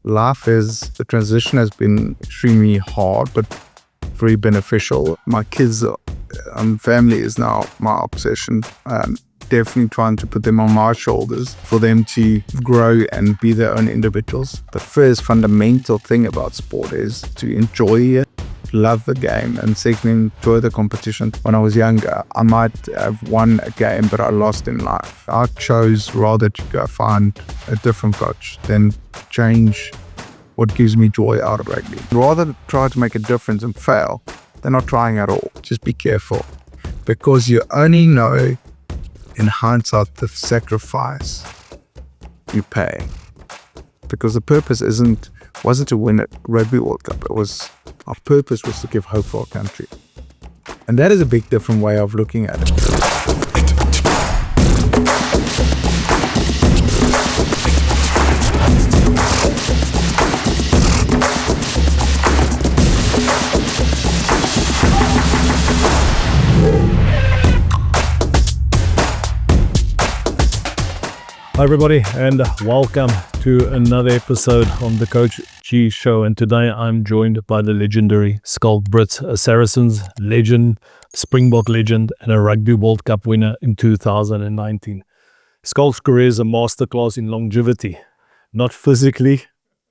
the transition has been extremely hard, but very beneficial. My kids family is now my obsession. Definitely trying to put them on my shoulders for them to grow and be their own individuals. The first fundamental thing about sport is to enjoy it, love the game, and secondly, enjoy the competition. When I was younger, I might have won a game, but I lost in life. I chose rather to go find a different coach than change what gives me joy out of rugby. Rather than try to make a difference and fail, they're not trying at all. Just be careful, because you only know in hindsight the sacrifice you pay. Because the purpose wasn't to win a Rugby World Cup. Our purpose was to give hope for our country. And that is a big different way of looking at it. Hi everybody, and welcome to another episode on the Coach G Show. And today I'm joined by the legendary Schalk Brits, a Saracens legend, Springbok legend, and a Rugby World Cup winner in 2019. Schalk's career is a masterclass in longevity, not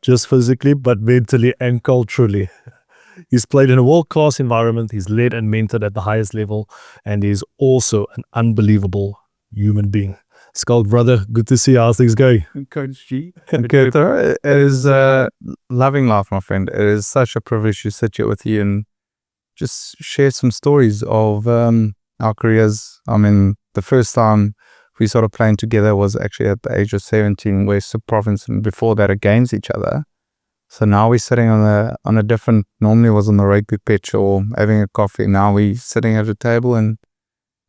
just physically, but mentally and culturally. He's played in a world-class environment, he's led and mentored at the highest level, and he's also an unbelievable human being. Schalk, brother, good to see you. How's things going? Coach G. Good. It is loving life, my friend. It is such a privilege to sit here with you and just share some stories of our careers. I mean, the first time we started playing together was actually at the age of 17, West Province, and before that against each other. So now we're sitting on a different, normally was on the rugby pitch or having a coffee. Now we're sitting at a table and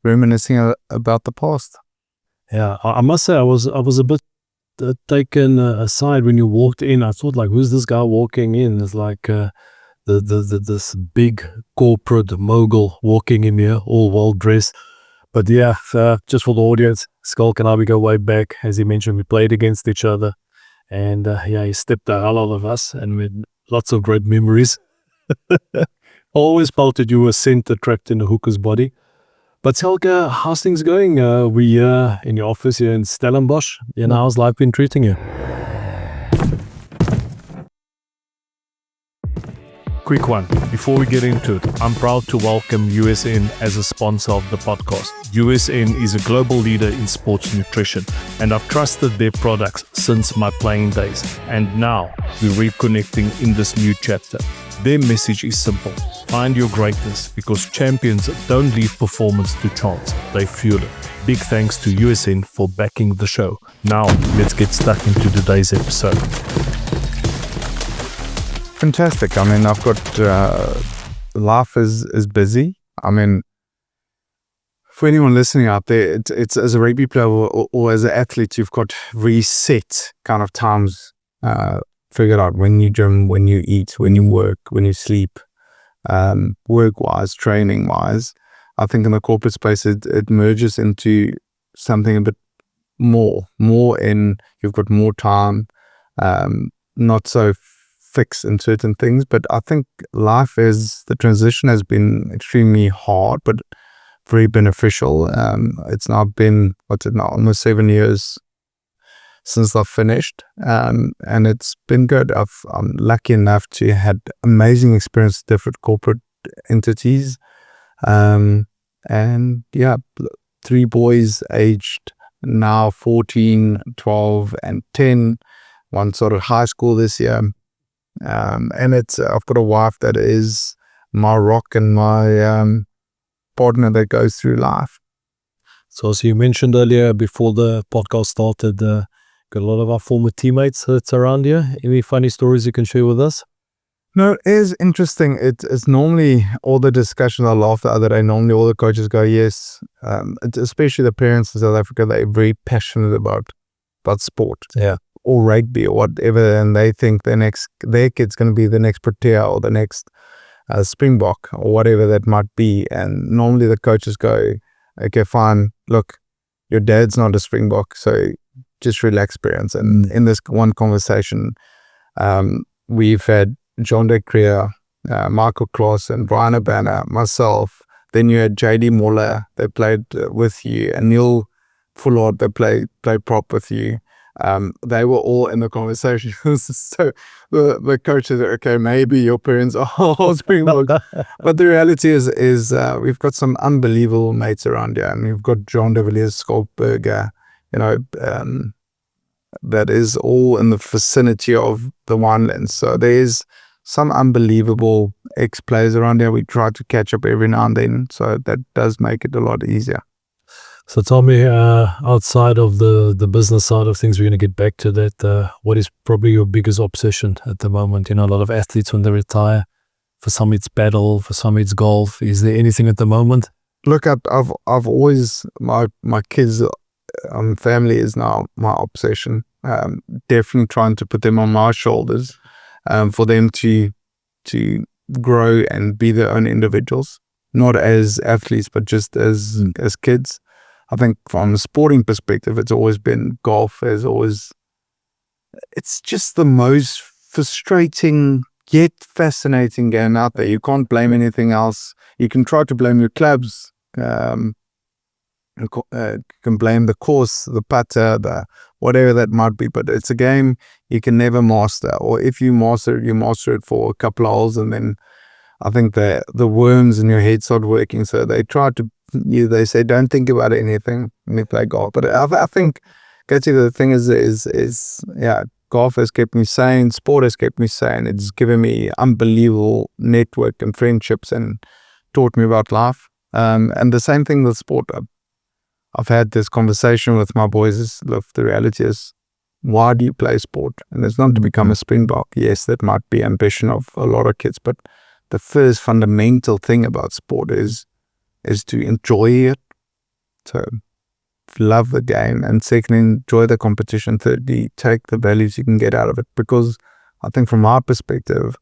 reminiscing about the past. Yeah, I must say I was a bit taken aside when you walked in. I thought, like, who's this guy walking in? It's like this big corporate mogul walking in here, all well dressed. But yeah, just for the audience, Schalk and I, we go way back. As he mentioned, we played against each other, and he stepped the hell out of us, and with lots of great memories. Always felt that you were center trapped in a hooker's body. But Schalk, how's things going? We in your office here in Stellenbosch. How's life been treating you? Quick one, before we get into it, I'm proud to welcome USN as a sponsor of the podcast. USN is a global leader in sports nutrition, and I've trusted their products since my playing days. And now we're reconnecting in this new chapter. Their message is simple. Find your greatness, because champions don't leave performance to chance, they fuel it. Big thanks to USN for backing the show. Now, let's get stuck into today's episode. Fantastic. I mean, I've got, life is busy. I mean, for anyone listening out there, it's as a rugby player or as an athlete, you've got reset kind of times figured out: when you gym, when you eat, when you work, when you sleep. Work-wise, training-wise, I think in the corporate space it merges into something a bit more in you've got more time, not so fixed in certain things. But I think the transition has been extremely hard, but very beneficial. It's now been, almost 7 years since I've finished, and it's been good. I'm lucky enough to had amazing experience with different corporate entities, and 3 boys aged now 14, 12 and 10, one sort of high school this year, and I've got a wife that is my rock and my partner that goes through life. So as you mentioned earlier before the podcast started, got a lot of our former teammates that's around here. Any funny stories you can share with us? No, it is interesting. It's normally all the discussions. I laughed the other day. Normally all the coaches go, yes, especially the parents in South Africa, they're very passionate about sport, or rugby or whatever, and they think their kid's going to be the next Protea or the next Springbok or whatever that might be. And normally the coaches go, okay, fine, look, your dad's not a Springbok, so just relax, parents. And in this one conversation, We've had John de Creer, Michael Kloss and Brian Abana, myself. Then you had JD Muller, they played with you, and Neil Fullard, they played prop with you. They were all in the conversation. So the coach said, okay, maybe your parents are Springboks. But the reality is we've got some unbelievable mates around here, and we've got John de Villiers, Schalk Brits, that is all in the vicinity of the Winelands. So there's some unbelievable ex-players around here. We try to catch up every now and then, so that does make it a lot easier. So tell me, outside of the business side of things, we're going to get back to that. What is probably your biggest obsession at the moment? A lot of athletes when they retire, for some it's paddle, for some it's golf. Is there anything at the moment? Look, I've always, my kids, family is now my obsession. Definitely trying to put them on my shoulders, for them to grow and be their own individuals, not as athletes, but just as kids. I think from a sporting perspective, it's always been golf. It's just the most frustrating yet fascinating game out there. You can't blame anything else. You can try to blame your clubs. You can blame the course, the putter, the whatever that might be, but it's a game you can never master. Or if you master it, you master it for a couple of holes, and then I think the worms in your head start working. So they try to, they say, don't think about anything when you play golf. But I think, the thing is, golf has kept me sane. Sport has kept me sane. It's given me unbelievable network and friendships and taught me about life. And the same thing with sport. I've had this conversation with my boys. Look, the reality is, why do you play sport? And it's not to become a Springbok. Yes, that might be ambition of a lot of kids, but the first fundamental thing about sport is to enjoy it, to love the game, and secondly, enjoy the competition. Thirdly, take the values you can get out of it. Because I think from my perspective,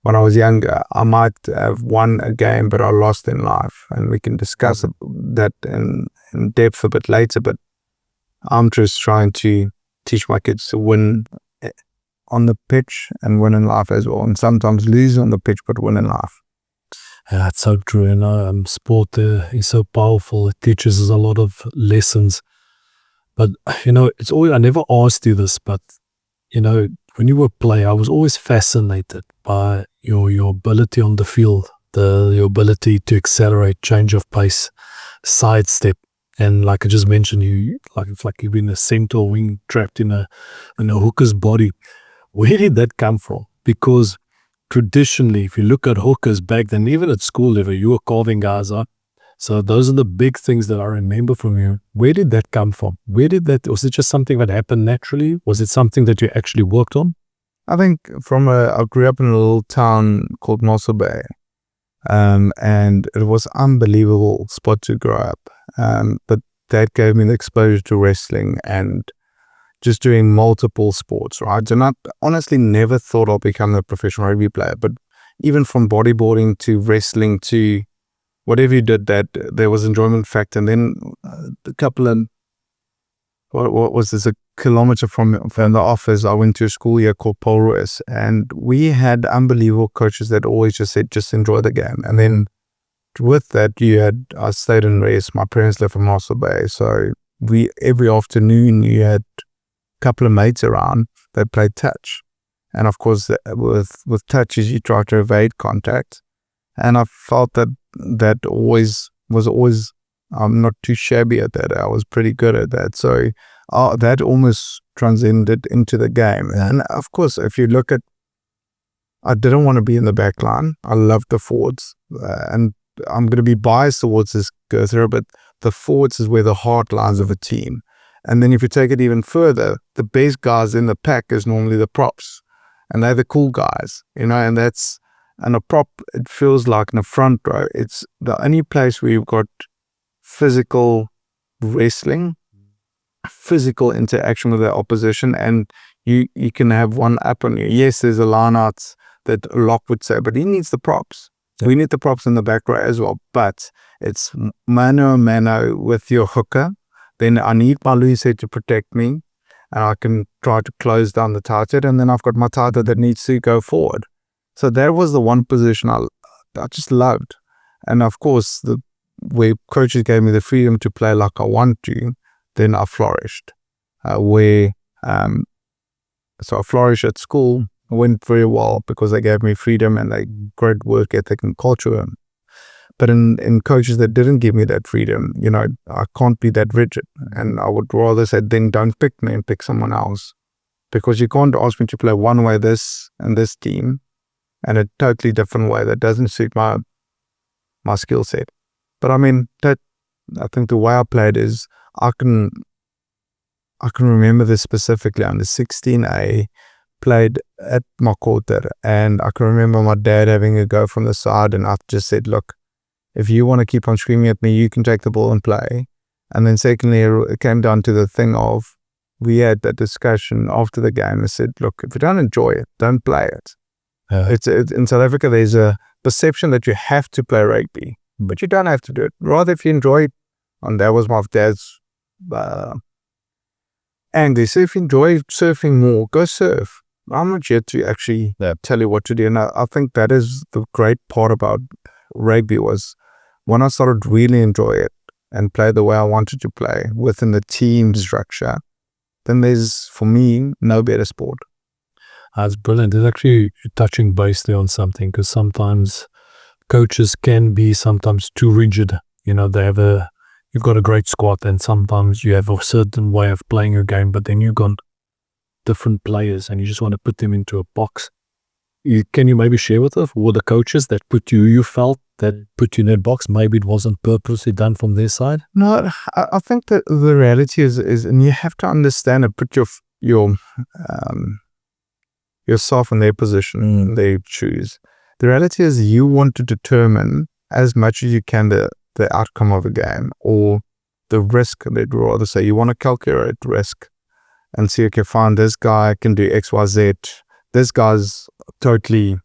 when I was younger, I might have won a game, but I lost in life. And we can discuss that in depth a bit later. But I'm just trying to teach my kids to win on the pitch and win in life as well. And sometimes lose on the pitch, but win in life. Yeah, it's so true. Sport is so powerful. It teaches us a lot of lessons. But, it's always, I never asked you this, but, when you were playing, I was always fascinated by your ability on the field, your ability to accelerate, change of pace, sidestep. And like I just mentioned, it's like you've been a centaur wing trapped in a hooker's body. Where did that come from? Because traditionally, if you look at hookers back then, even at school level, you were carving guys up. So those are the big things that I remember from you. Where did that come from? Was it just something that happened naturally? Was it something that you actually worked on? I think I grew up in a little town called Mossel Bay. And it was an unbelievable spot to grow up. But that gave me the exposure to wrestling and just doing multiple sports, right? And I honestly never thought I'd become a professional rugby player, but even from bodyboarding to wrestling to whatever you did, that there was enjoyment factor. And then a couple of, what was this, a kilometer from the office, I went to a school here called Polroos, and we had unbelievable coaches that always just said, just enjoy the game. And then with that, I stayed in rest. My parents lived in Mossel Bay, so every afternoon you had a couple of mates around that played touch. And of course, with touches, you try to evade contact. And I felt that always was always, I'm not too shabby at that. I was pretty good at that. So that almost transcended into the game. And of course, if you look at, I didn't want to be in the back line. I loved the forwards. And I'm going to be biased towards this Gerther, but the forwards is where the heart lies of a team. And then if you take it even further, the best guys in the pack is normally the props. And they're the cool guys, and a prop, it feels like in the front row, it's the only place where you've got physical wrestling, physical interaction with the opposition, and you can have one up on you. Yes, there's a line out that Locke would say, but he needs the props. Yeah. We need the props in the back row as well, but it's mano a mano with your hooker. Then I need my Luise to protect me. and I can try to close down the tight head, and then I've got my tight head that needs to go forward. So that was the one position I just loved. And of course, where coaches gave me the freedom to play like I want to, then I flourished. So I flourished at school. It went very well because they gave me freedom and they great work ethic and culture. But in coaches that didn't give me that freedom, I can't be that rigid. And I would rather say, then don't pick me and pick someone else. Because you can't ask me to play one way this and this team and a totally different way that doesn't suit my skill set. But I mean, I think the way I played is I can remember this specifically. Under 16A, played at Makota, and I can remember my dad having a go from the side, and I just said, look, if you want to keep on screaming at me, you can take the ball and play. And then secondly, it came down to the thing of, we had that discussion after the game. I said, look, if you don't enjoy it, don't play it. In South Africa, there's a perception that you have to play rugby, but you don't have to do it. Rather, if you enjoy it, and that was my dad's angle. So if you enjoy surfing more, go surf. I'm not here to actually tell you what to do. And I think that is the great part about rugby was when I started really enjoy it and play the way I wanted to play within the team structure, then there's, for me, no better sport. That's brilliant. It's actually touching basically on something, because sometimes coaches can be sometimes too rigid. You've got a great squad, and sometimes you have a certain way of playing your game, but then you've got different players and you just want to put them into a box. Can you maybe share with us, were the coaches that you felt that put you in that box, maybe it wasn't purposely done from their side? No, I think that the reality is, and you have to understand and put yourself in their position, they choose. The reality is you want to determine as much as you can the outcome of a game, or the risk. They'd rather say you want to calculate risk and see, okay, fine, this guy can do X, Y, Z. This guy's totally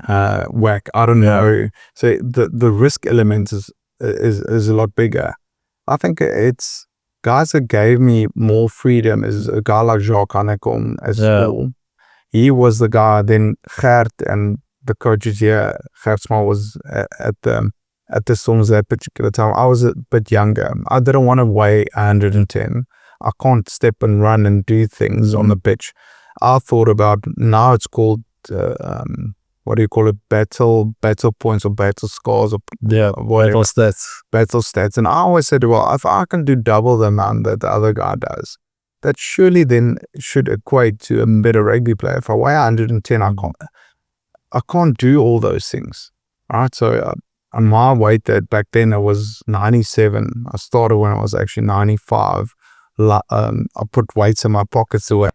whack. I don't know. So the risk element is a lot bigger. I think it's guys that gave me more freedom is a guy like Schalk as well. He was the guy. Then Gert and the coaches here, Gert Small was at the Storms that particular time. I was a bit younger. I didn't want to weigh 110. I can't step and run and do things on the pitch. I thought about, now it's called what do you call it? Battle points or battle scores or whatever. Battle stats. And I always said, well, if I can do double the amount that the other guy does, that surely then should equate to a better rugby player. If I weigh 110, I can't do all those things. Right? So on my weight, that back then I was 97. I started when I was actually 95. I put weights in my pockets to weigh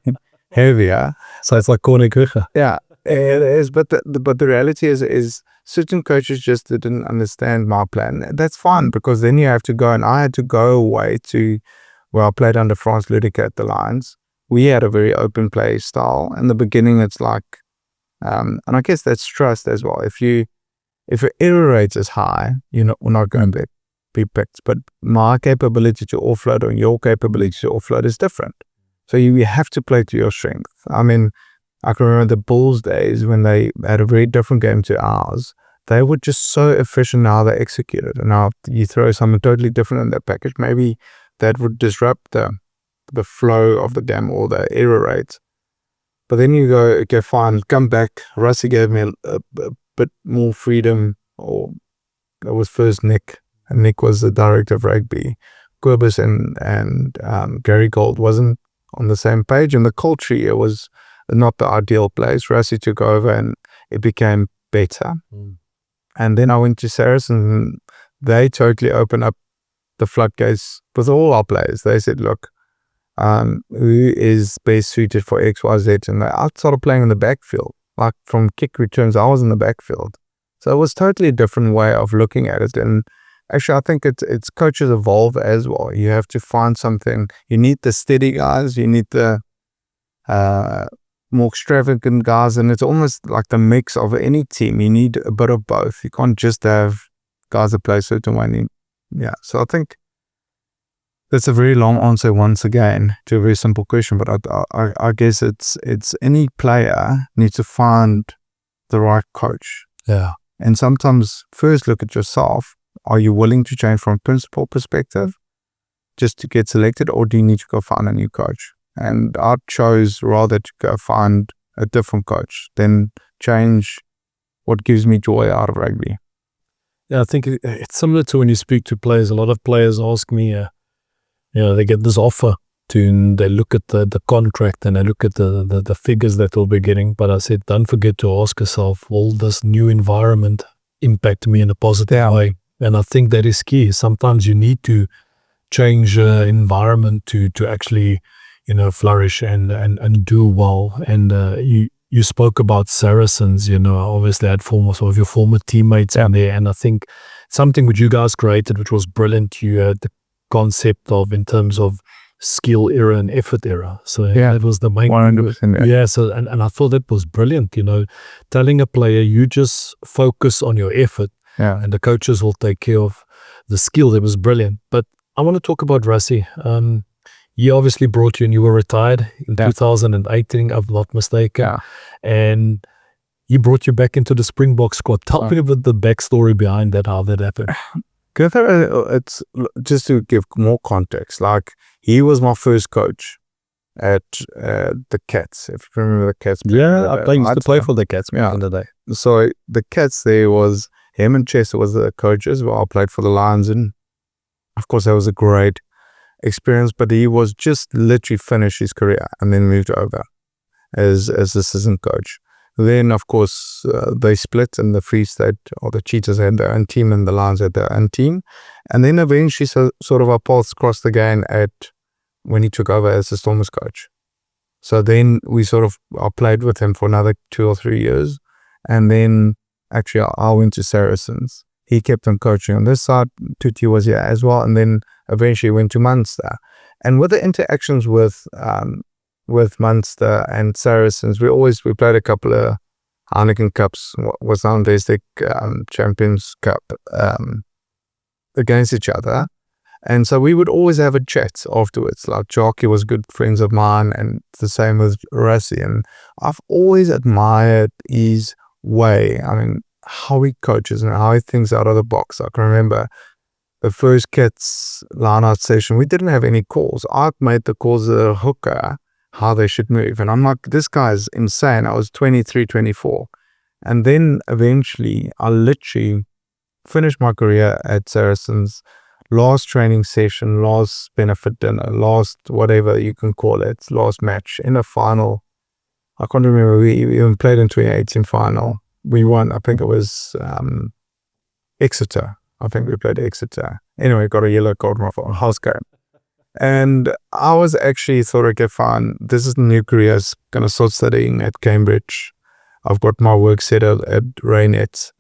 heavier. So it's like Corne Kucha. Yeah, it is. But the reality is certain coaches just didn't understand my plan. That's fine, because then you have to go, and I had to go away to where I played under Frans Ludica at the Lions. We had a very open play style. In the beginning, it's like, and I guess that's trust as well. If your error rate is high, we're not going to be picked. But my capability to offload or your capability to offload is different. So you have to play to your strength. I mean, I can remember the Bulls days when they had a very different game to ours. They were just so efficient in how they executed. And now you throw something totally different in that package, maybe that would disrupt the flow of the game or the error rate. But then you go, okay, fine, come back. Rassie gave me a bit more freedom. Or that was first Nick. And Nick was the director of rugby. Quibus and Gary Gold wasn't on the same page. And the culture here was not the ideal place. Rassie took over and it became better. And then I went to Saracens, and they totally opened up the floodgates with all our players. They said, look, who is best suited for X, Y, Z? And I started playing in the backfield. Like from kick returns, I was in the backfield. So it was totally a different way of looking at it. And actually, I think it's coaches evolve as well. You have to find something. You need the steady guys. You need the more extravagant guys. And it's almost like the mix of any team. You need a bit of both. You can't just have guys that play a certain way. Yeah. So I think That's a very long answer once again to a very simple question, but I guess it's any player needs to find the right coach. Yeah. And sometimes first look at yourself. Are you willing to change from a principal perspective just to get selected, or do you need to go find a new coach? And I chose rather to go find a different coach than change what gives me joy out of rugby. Yeah, I think it's similar to when you speak to players. A lot of players ask me, they get this offer and they look at the contract and they look at the figures that they'll be getting. But I said, don't forget to ask yourself, will this new environment impact me in a positive way? And I think that is key. Sometimes you need to change environment to actually, flourish and do well. And you spoke about Saracens, obviously I had some of your former teammates in there. And I think something which you guys created, which was brilliant, you had the concept of in terms of skill era and effort era. So that was the main 100%. Yeah. So and I thought that was brilliant, telling a player, you just focus on your effort and the coaches will take care of the skill. That was brilliant. But I want to talk about Rassie. He obviously brought you and you were retired in 2018, if I'm not mistaken. Yeah. And he brought you back into the Springboks squad. Tell me about the backstory behind that, how that happened. It's just to give more context. Like, he was my first coach at the Cats. If you remember the Cats. Yeah, I used to play for the Cats back in the day. So the Cats, there was him and Chester was the coaches. Well, I played for the Lions, and of course that was a great experience. But he was just literally finished his career and then moved over as assistant coach. Then, of course, they split, and the Free State or the Cheetahs had their own team and the Lions had their own team. And then eventually, sort of our paths crossed again when he took over as the Stormers coach. So then I played with him for another 2 or 3 years. And then actually I went to Saracens. He kept on coaching on this side. Tuti was here as well. And then eventually went to Munster. And with the interactions with Munster and Saracens, we played a couple of Heineken Cups, was now the Champions Cup, against each other. And so we would always have a chat afterwards. Like, Jockey was good friends of mine, and the same with Rassie. And I've always admired his way. I mean, how he coaches and how he thinks out of the box. I can remember the first Cats line-out session, we didn't have any calls. I made the calls as a hooker, how they should move. And I'm like, this guy's insane. I was 23, 24. And then eventually I literally finished my career at Saracens, last training session, last benefit dinner, last whatever you can call it, last match in a final. I can't remember, we even played in 2018 final. We won, I think it was Exeter. I think we played Exeter. Anyway, got a yellow card for a house game. And I was actually thought, okay, fine, this is the new career. I was going to start studying at Cambridge. I've got my work set at Raynet,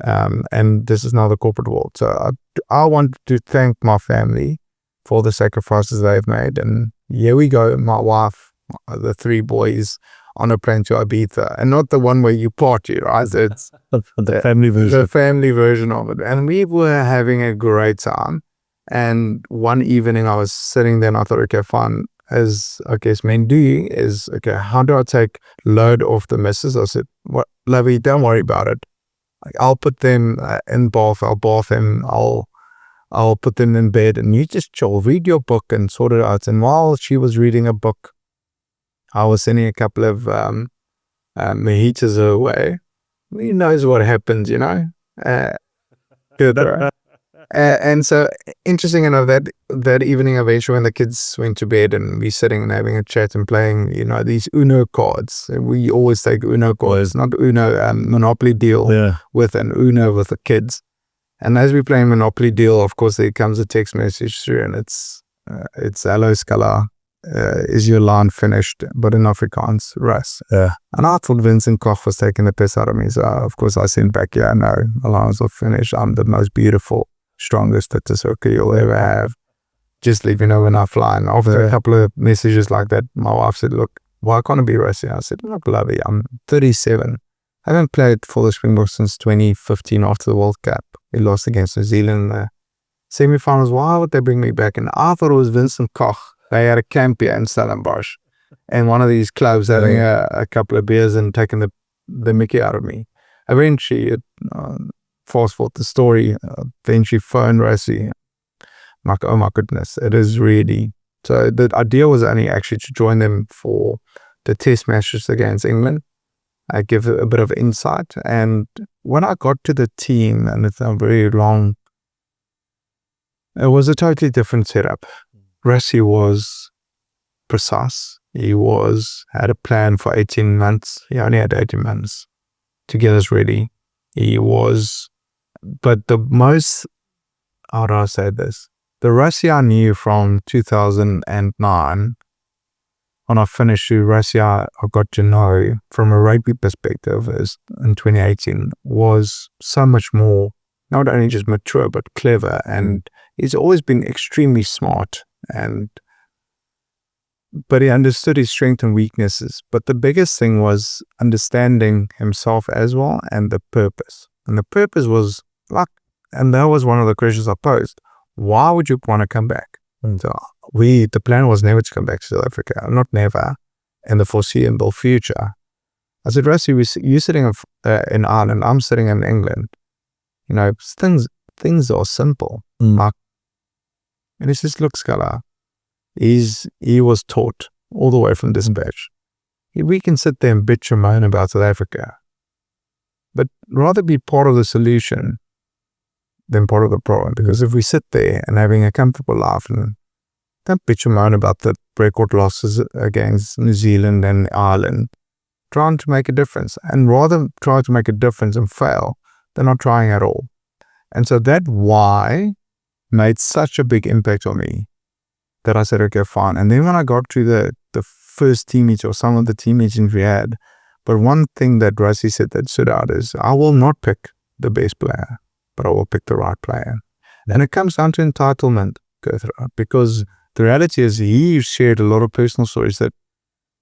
and this is now the corporate world. So I want to thank my family for the sacrifices they've made. And here we go, my wife, the 3 boys on a plane to Ibiza, and not the one where you party, right? It's the family version. The family version of it. And we were having a great time. And one evening I was sitting there and I thought, okay, fine, as I guess men do, is, okay, how do I take load off the missus? I said, what, Lovey, don't worry about it. I'll put them in bath, I'll bath them, I'll put them in bed, and you just chill, read your book and sort it out. And while she was reading a book, I was sending a couple of mojitos away. Who knows what happens, Good, right? And so, interesting enough, that evening eventually when the kids went to bed and we sitting and having a chat and playing, these Uno cards. We always take Uno cards, not Uno, Monopoly deal with an Uno with the kids. And as we play Monopoly deal, of course, there comes a text message through, and it's hello Scala, is your line finished? But in Afrikaans, Ras. Yeah. And I thought Vincent Koch was taking the piss out of me. So of course I sent back, yeah, no, the lines are finished. I'm the most beautiful, strongest fittest hooker you'll ever have. Just leave me know when I fly. And after a couple of messages like that, my wife said, look, why can't I be Rassie? I said, look, Lovey, I'm 37. I haven't played for the Springboks since 2015 after the World Cup. We lost against New Zealand in the semi-finals. Why would they bring me back? And I thought it was Vincent Koch. They had a camp here in Stellenbosch, and one of these clubs having a couple of beers and taking the mickey out of me. Eventually, fast forward the story, eventually phoned Rassie. I'm like, oh my goodness, it is really. So the idea was only actually to join them for the test matches against England. I give a bit of insight. And when I got to the team, and it's a very long, it was a totally different setup. Rassie was precise. He had a plan for 18 months. He only had 18 months to get us ready. But the most, how do I say this? The Rassie I knew from 2009, when I finished Rassie I got to know from a rugby perspective is in 2018 was so much more, not only just mature, but clever. And he's always been extremely smart, but he understood his strengths and weaknesses. But the biggest thing was understanding himself as well, and the purpose. And the purpose was and that was one of the questions I posed. Why would you want to come back? And the plan was never to come back to South Africa, not never, in the foreseeable future. I said, Rassie, you're sitting in Ireland, I'm sitting in England. Things are simple. And he says, look, Scala, he was taught all the way from dispatch. We can sit there and bitch and moan about South Africa, but rather be part of the solution than part of the problem. Because if we sit there and having a comfortable life and don't bitch and moan about the record losses against New Zealand and Ireland, trying to make a difference, and rather try to make a difference and fail than not trying at all. And so that why made such a big impact on me that I said, okay, fine. And then when I got to the first team meeting or some of the team meetings we had, but one thing that Rassie said that stood out is, I will not pick the best player, but I will pick the right player. And it comes down to entitlement, Gertrude, because the reality is he shared a lot of personal stories that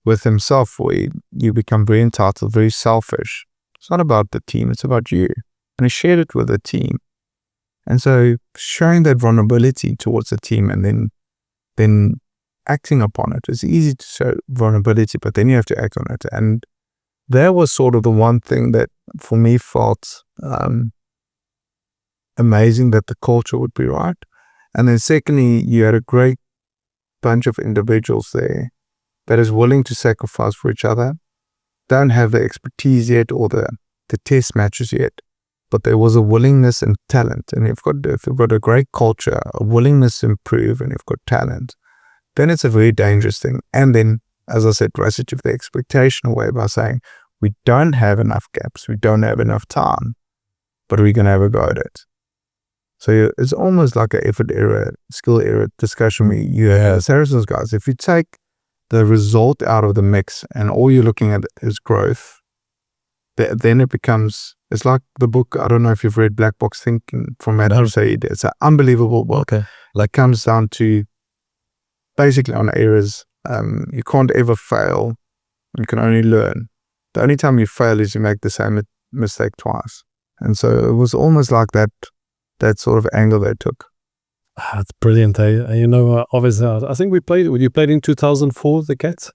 with himself, where you become very entitled, very selfish. It's not about the team, it's about you. And he shared it with the team. And so showing that vulnerability towards the team and then acting upon it. It's easy to show vulnerability, but then you have to act on it. And that was sort of the one thing that for me felt amazing, that the culture would be right. And then secondly, you had a great bunch of individuals there that is willing to sacrifice for each other, don't have the expertise yet or the test matches yet, but there was a willingness and talent. And if you've got a great culture, a willingness to improve, and you've got talent, then it's a very dangerous thing. And then, as I said, Rassie took the expectation away by saying, we don't have enough gaps, we don't have enough time, but we're going to have a go at it. So it's almost like an effort era, skill era discussion. You have Saracens guys, if you take the result out of the mix and all you're looking at is growth, then it becomes, it's like the book, I don't know if you've read Black Box Thinking from Matthew Said. It's an unbelievable book. Okay. Like comes down to basically on errors. You can't ever fail. You can only learn. The only time you fail is you make the same mistake twice. And so it was almost like that sort of angle they took. That's brilliant. Obviously, I think you played in 2004, the Cats?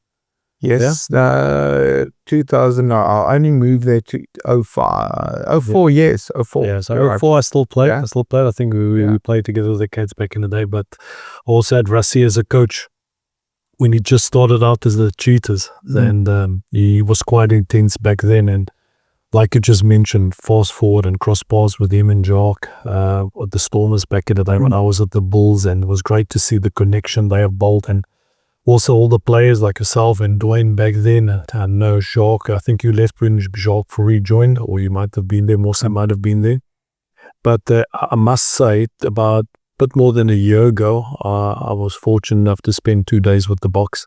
Yes, 2000, no, I only moved there to 05. 04, yeah. Yes, 04. Yeah, so 04 I still played. Yeah. I still played. I think we played together with the Cats back in the day, but also had Rassie as a coach when he just started out as the Cheetahs. And he was quite intense back then. And like you just mentioned, fast forward and cross paths with him and Schalk, the Stormers back in the day when I was at the Bulls, and it was great to see the connection they have built. And also all the players like yourself and Dwayne back then. I know Schalk, I think you left when Schalk rejoined, or you might have been there, Mosa might have been there. But I must say, about a bit more than a year ago, I was fortunate enough to spend 2 days with the Boks.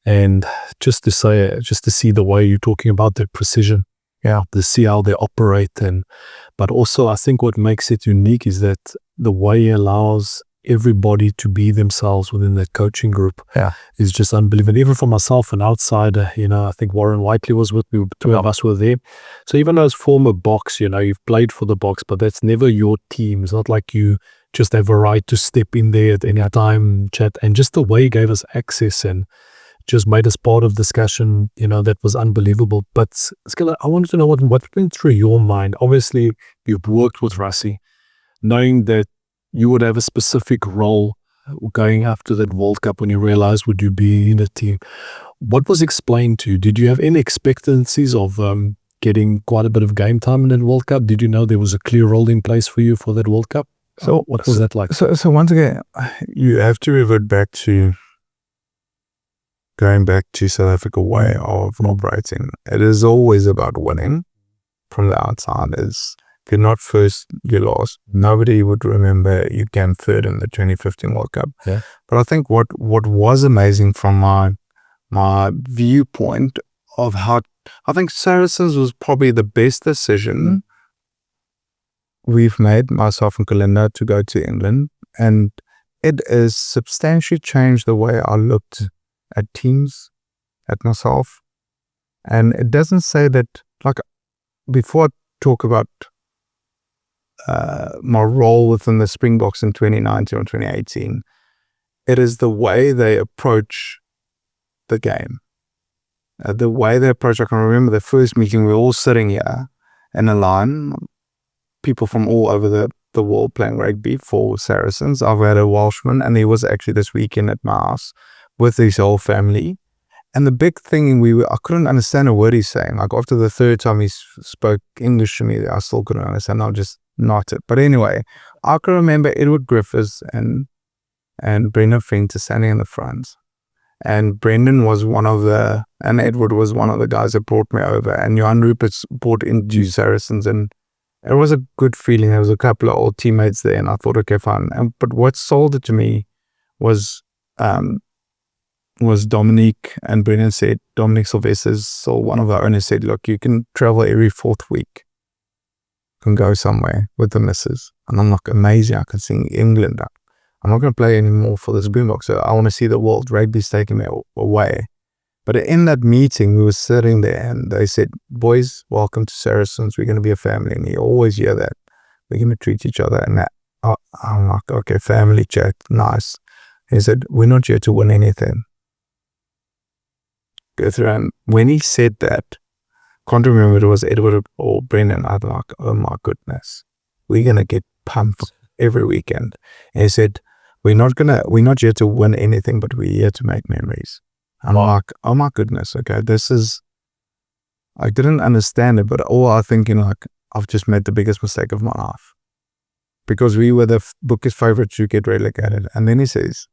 And just to see the way you're talking about their precision, to see how they operate. But also I think what makes it unique is that the way he allows everybody to be themselves within that coaching group is just unbelievable. Even for myself, an outsider, I think Warren Whiteley was with me, two of us were there. So even those former Boks, you've played for the Boks, but that's never your team. It's not like you just have a right to step in there at any time, chat, and just the way he gave us access and just made us part of discussion, that was unbelievable. But Skilla, I wanted to know what went through your mind. Obviously, you've worked with Rassie, knowing that you would have a specific role going after that World Cup when you realized would you be in a team. What was explained to you? Did you have any expectancies of getting quite a bit of game time in that World Cup? Did you know there was a clear role in place for you for that World Cup? So what was that like? So once again, you have to revert back to going back to South Africa way of operating. It is always about winning from the outside. If you're not first, you're lost. Nobody would remember you came third in the 2015 World Cup. Yeah. But I think what was amazing from my viewpoint of how I think Saracens was probably the best decision we've made, myself and Kalinda, to go to England. And it has substantially changed the way I looked at teams, at myself. And it doesn't say that, like, before I talk about my role within the Springboks in 2019 or 2018, it is the way they approach the game. The way they approach, I can remember the first meeting, we were all sitting here in a line, people from all over the world playing rugby for Saracens. I've had a Welshman, and he was actually this weekend at my house with his whole family. And the big thing, I couldn't understand a word he's saying. Like, after the third time he spoke English to me, I still couldn't understand. I just nodded. But anyway, I can remember Edward Griffiths and Brendan Fenter standing in the front. And Brendan was and Edward was one of the guys that brought me over. And Johan Rupert's brought into Saracens, and it was a good feeling. There was a couple of old teammates there, and I thought, okay, fine. But what sold it to me was Dominique, and Brendan said, Dominique Sylvesters, so one of our owners said, look, you can travel every fourth week. You can go somewhere with the missus. And I'm like, amazing, I can see England. I'm not going to play anymore for the Springboks, so I want to see the world. Rugby's taking me away. But in that meeting, we were sitting there, and they said, boys, welcome to Saracens. We're going to be a family. And you always hear that. We're going to treat each other. And I'm like, okay, family chat, nice. He said, we're not here to win anything. Go through. And when he said that, can't remember if it was Edward or Brendan, I was like, oh my goodness, we're going to get pumped every weekend. And he said, we're not here to win anything, but we're here to make memories. I'm like, oh my goodness, okay, I didn't understand it, but all I thinking, like, I've just made the biggest mistake of my life. Because we were the Bookers' favorites to get relegated. And then he says,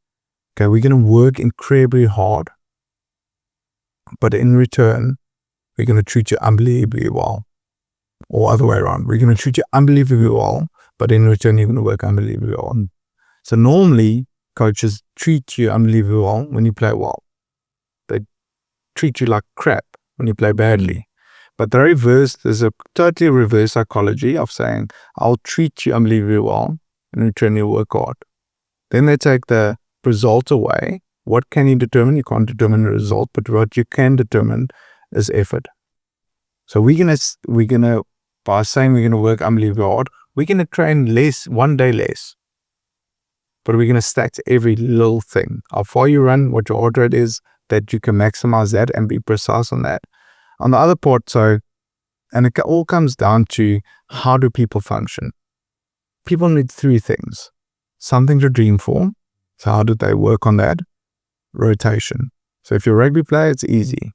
okay, we're going to work incredibly hard, but in return, we're going to treat you unbelievably well. Or other way around, we're going to treat you unbelievably well, but in return, you're going to work unbelievably well. So normally, coaches treat you unbelievably well when you play well. They treat you like crap when you play badly. But there's a totally reverse psychology of saying, I'll treat you unbelievably well, in return you work hard. Then they take the result away. What can you determine? You can't determine the result, but what you can determine is effort. So we're gonna by saying we're gonna work unbelievably hard, we're gonna train less, one day less. But we're gonna stack every little thing. How far you run, what your heart rate is, that you can maximize that and be precise on that. On the other part, and it all comes down to, how do people function? People need three things. Something to dream for. So how do they work on that? Rotation. So if you're a rugby player, it's easy.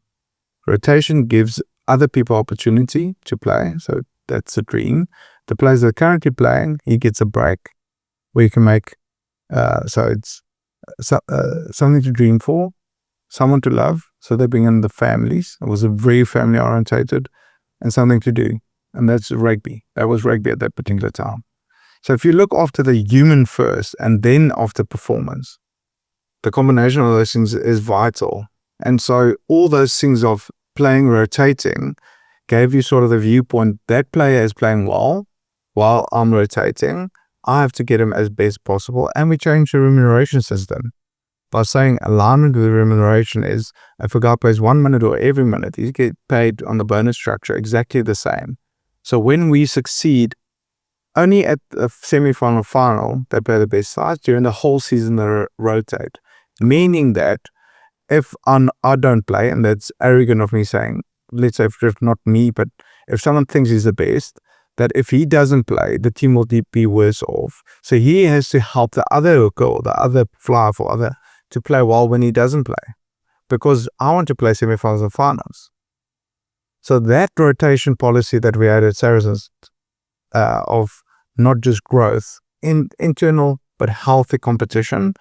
Rotation gives other people opportunity to play. So that's a dream. The players that are currently playing, he gets a break where you can make, so it's something to dream for, someone to love. So they bring in the families. It was a very family orientated, and something to do. And that's rugby. That was rugby at that particular time. So if you look after the human first and then after performance, the combination of those things is vital. And so all those things of playing, rotating, gave you sort of the viewpoint that player is playing well, while I'm rotating, I have to get him as best possible. And we changed the remuneration system by saying alignment with remuneration is, if a guy plays 1 minute or every minute, he gets paid on the bonus structure exactly the same. So when we succeed only at the semi-final final, they play the best sides. During the whole season, they rotate. Meaning that if I don't play, and that's arrogant of me saying, let's say if not me, but if someone thinks he's the best, that if he doesn't play, the team will be worse off. So he has to help the other hooker or the other flyer for other to play well when he doesn't play. Because I want to play semi-finals and finals. So that rotation policy that we had at Saracens of not just growth, internal but healthy competition,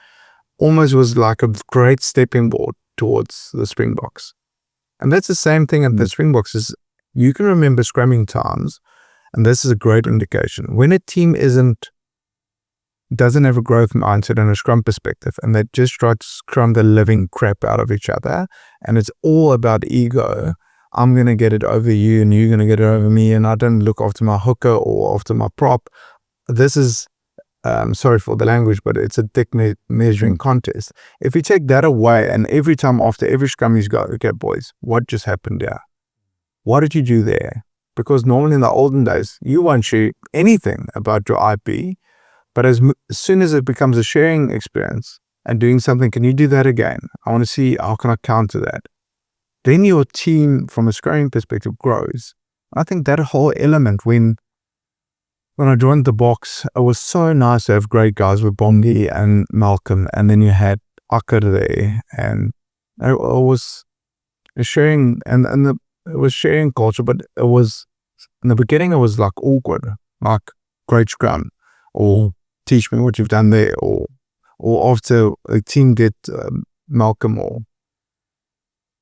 almost was like a great stepping board towards the Springboks. And that's the same thing at the Springboks is you can remember scrumming times, and this is a great indication. When a team doesn't have a growth mindset and a scrum perspective, and they just try to scrum the living crap out of each other, and it's all about ego. I'm going to get it over you, and you're going to get it over me, and I don't look after my hooker or after my prop. This is, sorry for the language, but it's a dick measuring contest. If you take that away, and every time after every scrum you go, okay, boys, what just happened there? What did you do there? Because normally in the olden days, you won't share anything about your IP, but as soon as it becomes a sharing experience and doing something, can you do that again? I want to see how can I counter that? Then your team from a scoring perspective grows. I think that whole element when I joined the box, it was so nice to have great guys with Bongi and Malcolm, and then you had Akker there, and it was sharing, and it was sharing culture, but it was, in the beginning, it was like awkward, like great scrum, or teach me what you've done there, or after a team get Malcolm or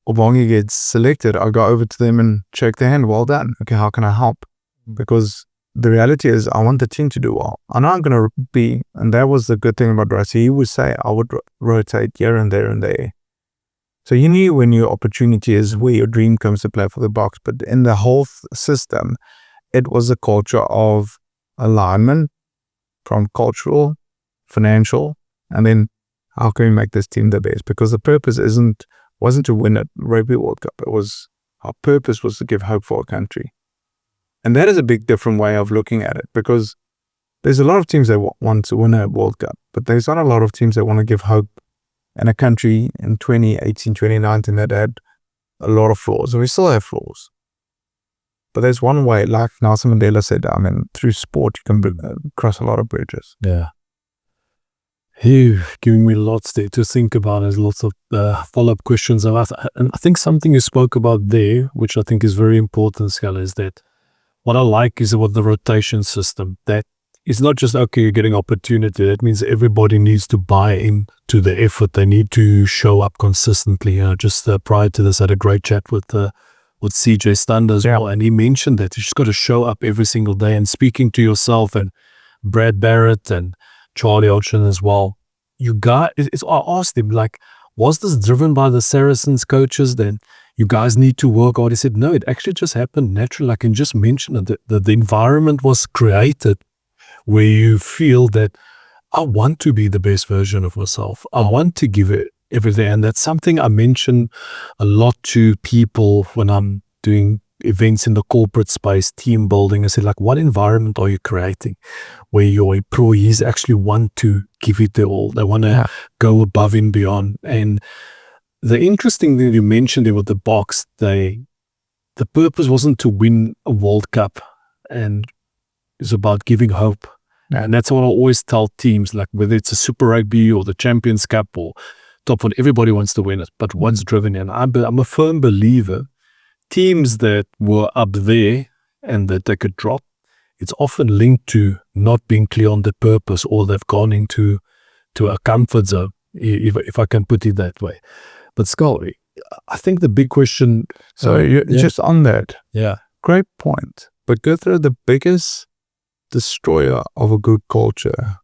Bongi gets selected, I go over to them and shake their hand, well done, okay, how can I help? Because the reality is I want the team to do well. I know I'm going to be, and that was the good thing about Rassie, he would say I would rotate here and there and there. So you knew when your opportunity is where your dream comes to play for the Boks, but in the whole system, it was a culture of alignment from cultural, financial, and then how can we make this team the best? Because the purpose wasn't to win a Rugby World Cup. Our purpose was to give hope for our country. And that is a big different way of looking at it, because there's a lot of teams that want to win a World Cup, but there's not a lot of teams that want to give hope in a country in 2018, 2019 that had a lot of flaws, and we still have flaws. But there's one way, like Nelson Mandela said, I mean, through sport, you can cross a lot of bridges. Yeah. You've given me lots there to think about. There's lots of follow-up questions. And I think something you spoke about there, which I think is very important, Schala, is that what I like is about the rotation system. That it's not just, okay, you're getting opportunity. That means everybody needs to buy into the effort. They need to show up consistently. Just prior to this, I had a great chat with CJ Stander as well. And he mentioned that you just got to show up every single day, and speaking to yourself and Brad Barrett and Charlie Ocean as well. I asked him, like, was this driven by the Saracens coaches? Then you guys need to work hard. He said, no, it actually just happened naturally. I can just mention it. The environment was created where you feel that I want to be the best version of myself. I want to give it everything. And that's something I mention a lot to people when I'm doing events in the corporate space, team building. I say, like, what environment are you creating where your employees actually want to give it their all? They want to go above and beyond. And the interesting thing you mentioned there with the Boks, the purpose wasn't to win a World Cup, and it's about giving hope. And that's what I always tell teams, like whether it's a Super Rugby or the Champions Cup or top one, everybody wants to win it, but what's driven in? I'm a firm believer teams that were up there and that they could drop, it's often linked to not being clear on the purpose, or they've gone into a comfort zone, if I can put it that way. But Schalk, I think the big question... So just on that, great point. But go through the biggest destroyer of a good culture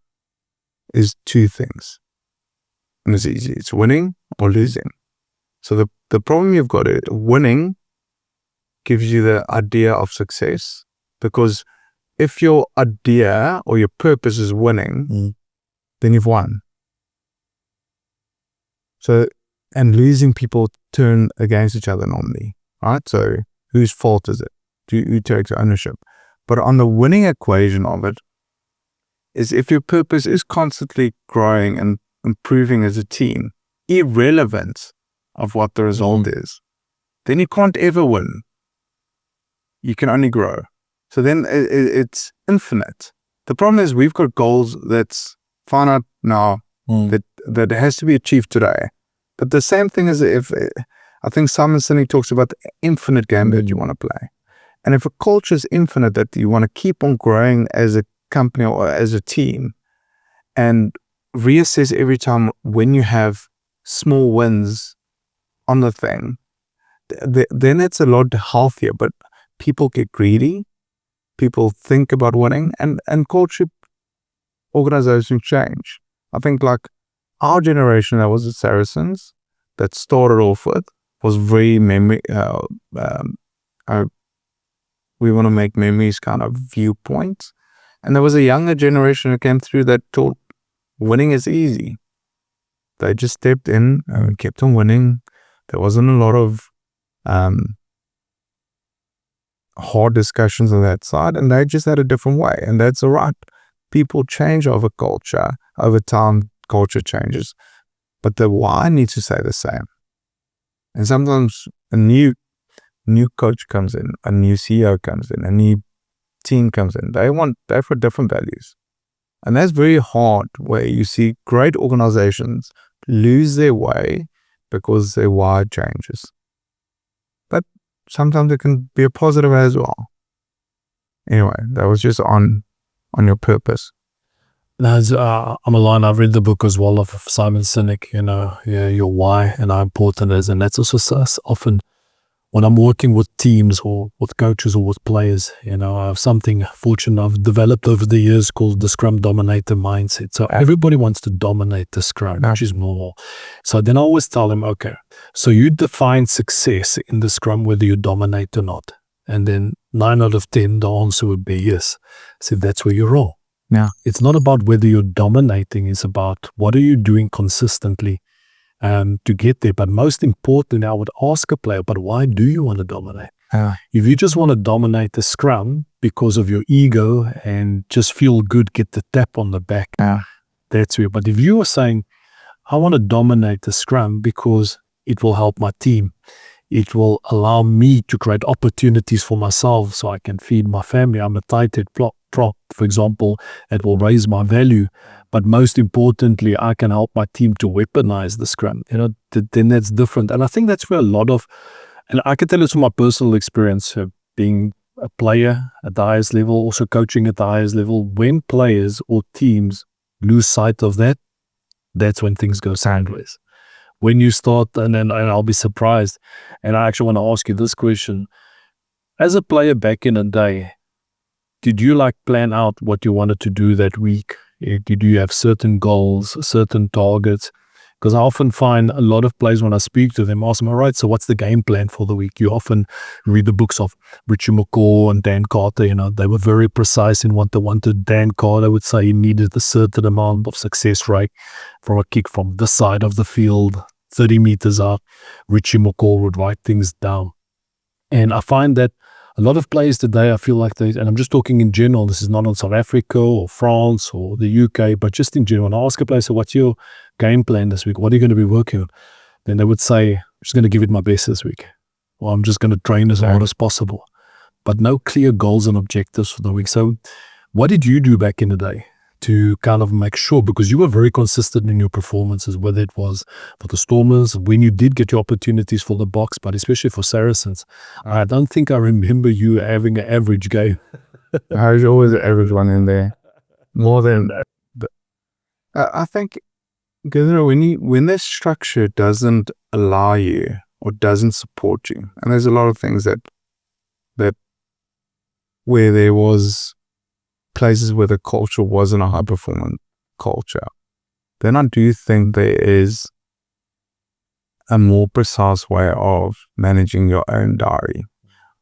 is two things. And it's easy. It's winning or losing. So the problem you've got is winning gives you the idea of success, because if your idea or your purpose is winning, then you've won. So, and losing people turn against each other normally, right? So whose fault is it? Who takes ownership? But on the winning equation of it, is if your purpose is constantly growing and improving as a team, irrelevant of what the result is, then you can't ever win. You can only grow. So then it's infinite. The problem is we've got goals that's finite now, that has to be achieved today. But the same thing is if, I think Simon Sinek talks about the infinite game that you want to play. And if a culture is infinite, that you want to keep on growing as a company or as a team, and reassess every time when you have small wins on the thing, then it's a lot healthier. But people get greedy, people think about winning, and culture, organizations change. I think like our generation that was the Saracens, that started off with, was very we want to make memories kind of viewpoints. And there was a younger generation who came through that thought winning is easy. They just stepped in and kept on winning. There wasn't a lot of hard discussions on that side, and they just had a different way, and that's all right. People change over culture. Over time, culture changes. But the why needs to stay the same. And sometimes a new coach comes in, a new CEO comes in, a new team comes in. They've got different values. And that's very hard, where you see great organizations lose their way because their why changes. But sometimes it can be a positive as well. Anyway, that was just on your purpose. I'm aligned. I've read the book as well of Simon Sinek, your why and how important it is. And that's also often when I'm working with teams or with coaches or with players, I have something fortunate I've developed over the years called the Scrum Dominator mindset. So everybody wants to dominate the Scrum, which is normal. So then I always tell them, okay, so you define success in the Scrum whether you dominate or not. And then 9 out of 10, the answer would be yes. So that's where you're wrong. Yeah. It's not about whether you're dominating, it's about what are you doing consistently to get there. But most importantly, I would ask a player, but why do you want to dominate? If you just want to dominate the Scrum because of your ego and just feel good, get the tap on the back, that's weird. But if you are saying, I want to dominate the Scrum because it will help my team, it will allow me to create opportunities for myself so I can feed my family. I'm a tight-head prop, for example, it will raise my value. But most importantly, I can help my team to weaponize the Scrum. Then that's different. And I think that's where a lot of, and I can tell you from my personal experience, being a player at the highest level, also coaching at the highest level, when players or teams lose sight of that, that's when things go sideways. When you start, and I'll be surprised, and I actually want to ask you this question. As a player back in the day, did you plan out what you wanted to do that week? Did you have certain goals, certain targets? Because I often find a lot of players, when I speak to them, ask them, all right, so what's the game plan for the week? You often read the books of Richie McCaw and Dan Carter. They were very precise in what they wanted. Dan Carter would say he needed a certain amount of success rate from a kick from this side of the field, 30 meters out. Richie McCaw would write things down. And I find that a lot of players today, I feel like and I'm just talking in general, this is not on South Africa or France or the UK, but just in general, when I ask a player, so what's your game plan this week? What are you going to be working on? Then they would say, I'm just going to give it my best this week. Or I'm just going to train as hard as possible. But no clear goals and objectives for the week. So what did you do back in the day to kind of make sure, because you were very consistent in your performances, whether it was for the Stormers, when you did get your opportunities for the Boks, but especially for Saracens. I don't think I remember you having an average game. I was always an average one in there. More than that. But I think, when this structure doesn't allow you or doesn't support you, and there's a lot of things that where there was places where the culture wasn't a high performance culture, then I do think there is a more precise way of managing your own diary.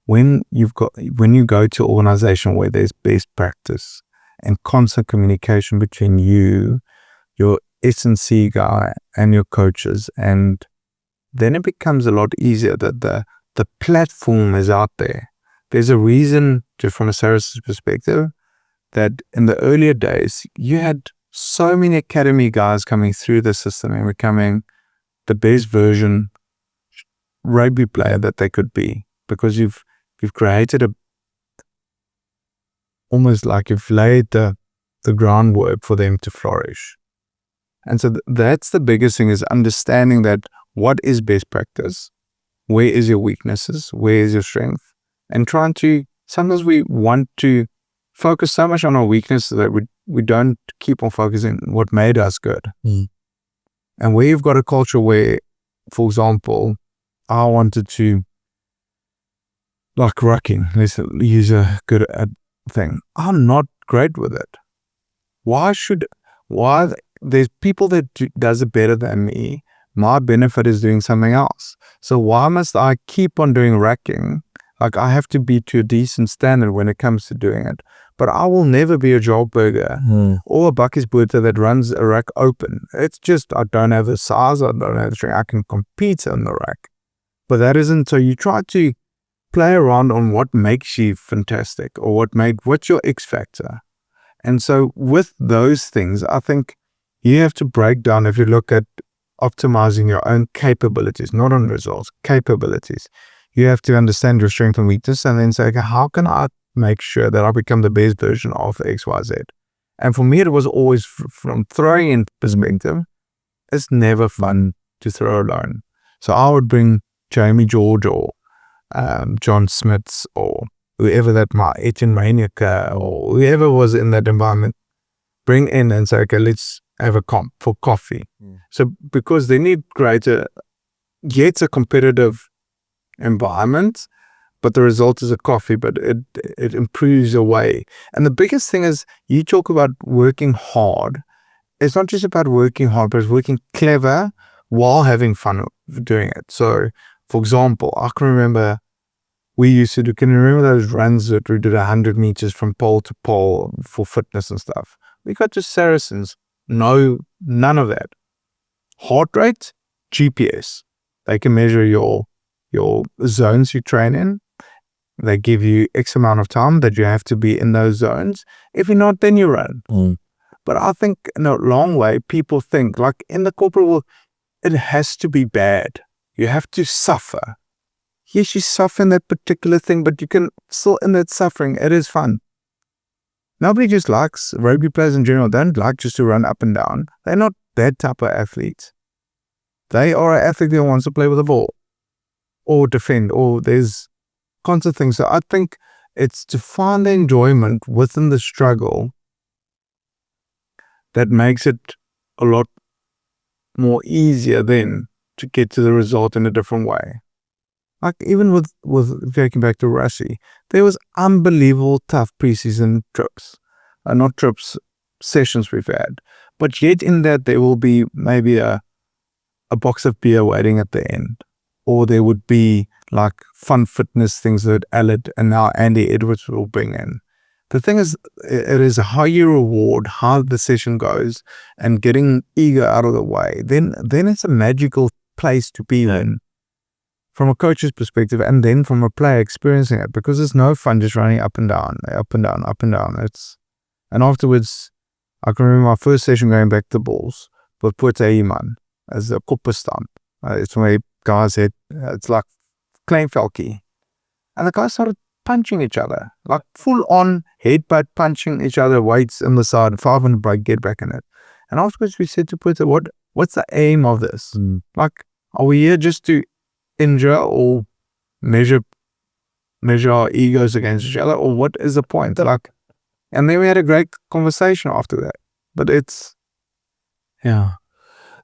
When you go to an organization where there's best practice and constant communication between you, your S&C guy, and your coaches, and then it becomes a lot easier that the platform is out there. There's a reason, just from a Saracens perspective, that in the earlier days, you had so many academy guys coming through the system and becoming the best version rugby player that they could be, because you've created almost like you've laid the groundwork for them to flourish. And so that's the biggest thing, is understanding that what is best practice, where is your weaknesses, where is your strength, and trying to, sometimes we want to focus so much on our weaknesses that we don't keep on focusing on what made us good. And where you've got a culture where, for example, I wanted to, like rucking, let's use a good thing. I'm not great with it. Why there's people that does it better than me. My benefit is doing something else. So why must I keep on doing racking? Like, I have to be to a decent standard when it comes to doing it. But I will never be a Joburger or a Bakkiesboerter that runs a rack open. It's just, I don't have the size, I don't have the strength. I can compete on the rack. But that isn't, so you try to play around on what makes you fantastic, or what's your X factor. And so with those things, I think you have to break down, if you look at optimizing your own capabilities, not on results, capabilities. You have to understand your strength and weakness, and then say, okay, how can I make sure that I become the best version of XYZ? And for me, it was always from throwing in perspective. It's never fun to throw alone. So I would bring Jamie George or John Smiths or whoever that might, Etienne Reiniger or whoever was in that environment, bring in and say, okay, let's have a comp for coffee. So because they need greater, yet a competitive environment, but the result is a coffee, but it improves your way. And the biggest thing is, you talk about working hard. It's not just about working hard, but it's working clever while having fun doing it. So, for example, I can remember we used to do, can you remember those runs that we did 100 meters from pole to pole for fitness and stuff? We got to Saracens. No, none of that. Heart rate, GPS. They can measure your zones you train in. They give you X amount of time that you have to be in those zones. If you're not, then you run. But I think in a long way, people think, like in the corporate world, it has to be bad. You have to suffer. Yes, you suffer in that particular thing, but you can still, in that suffering, it is fun. Nobody just likes, rugby players in general don't like just to run up and down. They're not that type of athletes. They are an athlete that wants to play with the ball or defend, or there's constant things. So I think it's to find the enjoyment within the struggle that makes it a lot more easier then to get to the result in a different way. Like even with taking back to Rassie, there was unbelievable tough preseason trips. Not trips, sessions we've had. But yet in that there will be maybe a box of beer waiting at the end. Or there would be like fun fitness things that Aled and now Andy Edwards will bring in. The thing is, it is how you reward, how the session goes, and getting ego out of the way. Then it's a magical place to be in. From a coach's perspective, and then from a player experiencing it, because it's no fun just running up and down, up and down, up and down. And afterwards, I can remember my first session going back to the balls with Puerto Iman as a kopperstamp. It's where guys had, it's like Kleinvelkie. And the guys started punching each other, like full on headbutt punching each other, weights on the side, 500 break, get back in it. And afterwards we said to Puerto, what's the aim of this? Like, are we here just to injure or measure our egos against each other, or what is the point? Like, and then we had a great conversation after that. But it's, yeah.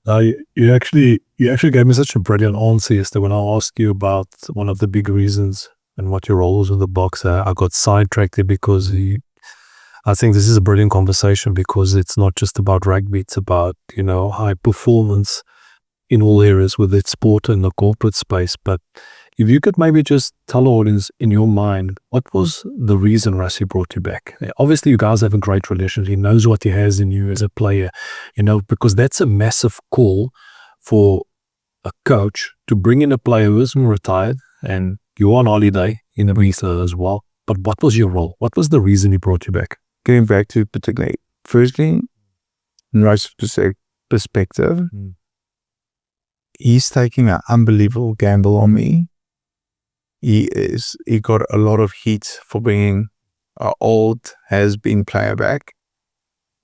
You actually gave me such a brilliant answer yesterday when I asked you about one of the big reasons and what your role was with the boxer. I got sidetracked there because I think this is a brilliant conversation, because it's not just about rugby, it's about, high performance in all areas with its sport and the corporate space. But if you could maybe just tell the audience, in your mind, what was the reason Rassie brought you back? Obviously, you guys have a great relationship. He knows what he has in you as a player, because that's a massive call for a coach to bring in a player who isn't retired, and you're on holiday in Ibiza as well. But what was your role? What was the reason he brought you back? getting back to particularly, firstly, in Rassie's perspective, he's taking an unbelievable gamble on me. He got a lot of heat for bringing an old, has-been player back.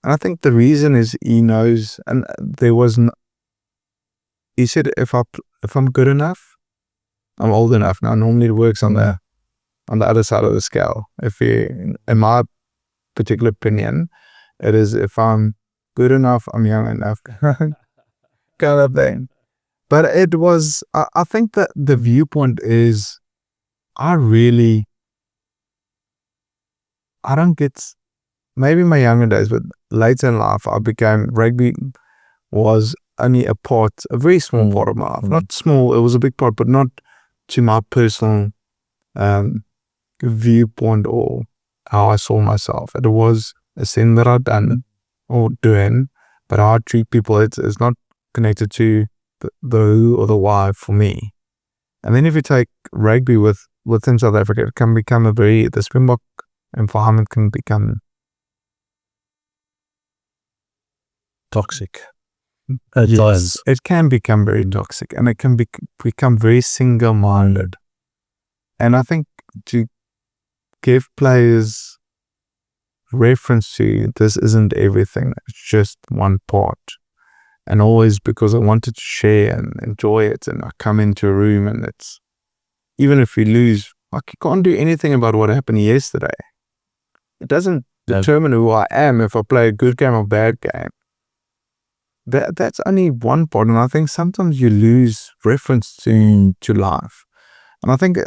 And I think the reason is he knows, and he said, if I'm good enough, I'm old enough. Now, normally it works on the other side of the scale. In my particular opinion, it is if I'm good enough, I'm young enough, kind of thing. But it was, I think that the viewpoint is, I don't get, maybe in my younger days, but later in life, rugby was only a very small part of my life. Not small, it was a big part, but not to my personal viewpoint or how I saw myself. It was a thing that I'd done or doing, but how I treat people, it's not connected to the who or the why for me. And then if you take rugby within South Africa, it can become the Springbok environment can become toxic. It can become very toxic, and it can become very single-minded. And I think to give players reference to this isn't everything, it's just one part. And always, because I wanted to share and enjoy it, and I come into a room and it's, even if we lose, I can't do anything about what happened yesterday. It doesn't determine who I am if I play a good game or bad game. That's only one part, and I think sometimes you lose reference to life. And I think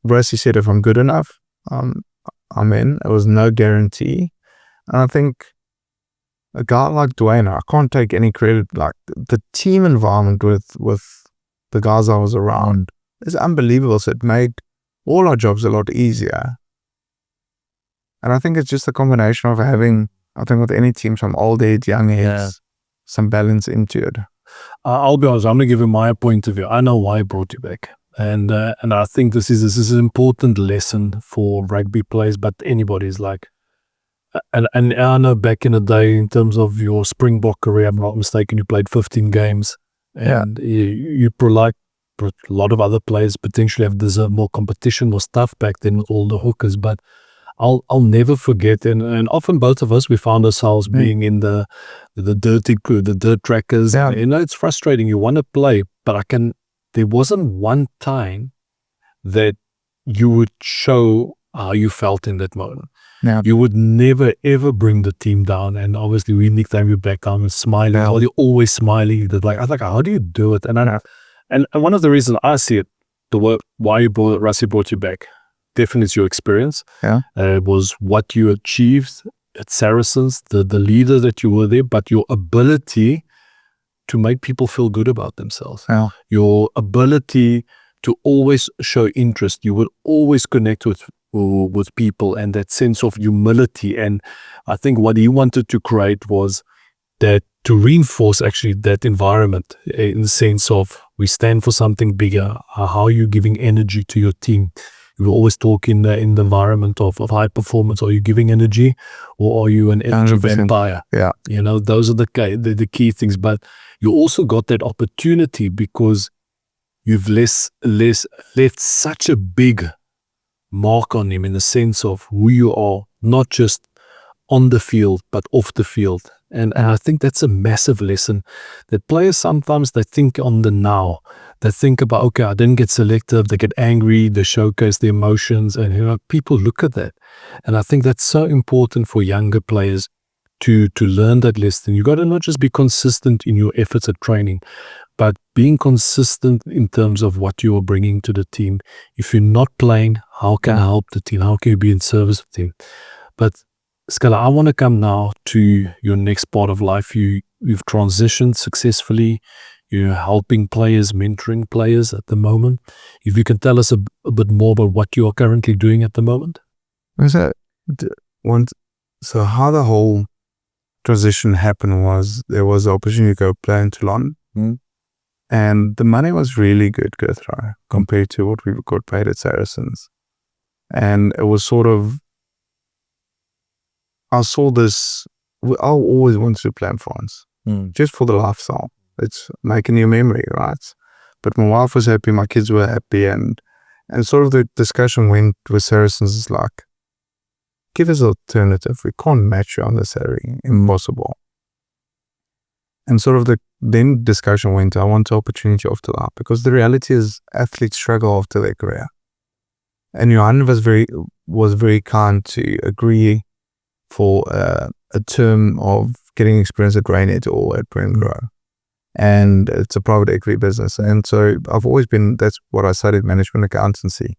Rassie said, if I'm good enough, I'm in. It was no guarantee. And I think a guy like Dwayne, I can't take any credit. Like the team environment with the guys I was around is unbelievable. So it made all our jobs a lot easier. And I think it's just a combination of having, I think with any team, some old age, young age, some balance into it. I'll be honest, I'm going to give you my point of view. I know why I brought you back. And I think this is an important lesson for rugby players, but anybody's like, and I know back in the day, in terms of your Springbok career, I'm not mistaken, you played 15 games. And you like a lot of other players potentially have deserved more competition, more stuff back then with all the hookers, but I'll never forget, and often both of us, we found ourselves being in the dirty crew, the dirt trackers. Yeah. You know, it's frustrating. You want to play, but there wasn't one time that you would show how you felt in that moment. Yeah. You would never, ever bring the team down. And obviously, we nicknamed you back down and smiling. Yeah. Or you're always smiling. I was like, how do you do it? And one of the reasons I see it, why Rassie brought you back, definitely it's your experience. It was what you achieved at Saracens, the leader that you were there, but your ability to make people feel good about themselves. Your ability to always show interest. You would always connect with people, and that sense of humility. And I think what he wanted to create was that, to reinforce actually that environment in the sense of, we stand for something bigger. How are you giving energy to your team? You will always talk in the environment of high performance. Are you giving energy, or are you an energy 100%. vampire? Yeah. You know, those are the key things. But you also got that opportunity because you've left such a big mark on him in the sense of who you are, not just on the field, but off the field. And I think that's a massive lesson that players sometimes, they think on the now. They think about, okay, I didn't get selected. They get angry. They showcase their emotions. And, you know, people look at that. And I think that's so important for younger players to learn that lesson. You got to not just be consistent in your efforts at training, but being consistent in terms of what you are bringing to the team. If you're not playing, how can I help the team? How can you be in service of the team? But Scala, I want to come now to your next part of life. You've transitioned successfully. You're helping players, mentoring players at the moment. If you can tell us a bit more about what you are currently doing at the moment. So how the whole transition happened was, there was the opportunity to go play in Toulon. And the money was really good, compared to what we got paid at Saracens. And it was sort of I saw this. I always wanted to play in France, just for the lifestyle. It's making new memory, right? But my wife was happy, my kids were happy, and sort of the discussion went with Saracens is like, give us an alternative. We can't match you on the salary. Impossible. And sort of the then discussion went, I want the opportunity after that, because the reality is athletes struggle after their career. And Johan was very kind to agree for a term of getting experience at Rainet or at Brengro. And it's a private equity business. And so I've always been, that's what I studied, management accountancy,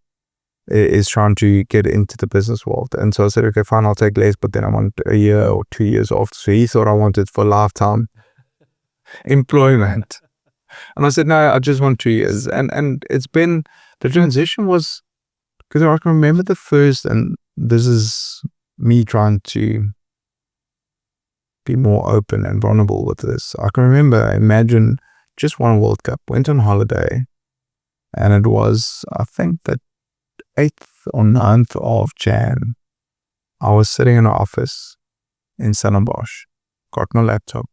is trying to get into the business world. And so I said, okay, fine, I'll take less, but then I want a year or 2 years off. So he thought I wanted for lifetime employment. And I said, no, I just want 2 years. And it's been, the transition was, because I can remember the first, and this is me trying to be more open and vulnerable with this. I can remember, imagine just one World Cup, went on holiday, and it was, I think, the 8th or 9th of Jan. I was sitting in an office in Stellenbosch, got my laptop,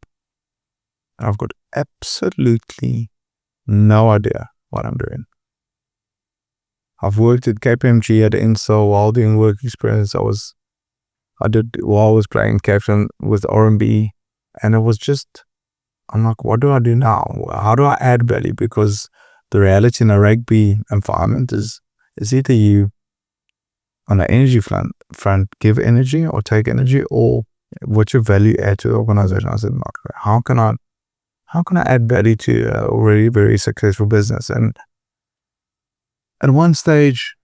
and I've got absolutely no idea what I'm doing. I've worked at KPMG at Inso while doing work experience. I did while I was playing captain with R&B, and it was just, I'm like, what do I do now? How do I add value? Because the reality in a rugby environment is either you, on the energy front, give energy or take energy, or what's your value add to the organization? I said, how can I add value to a already very successful business? And at one stage,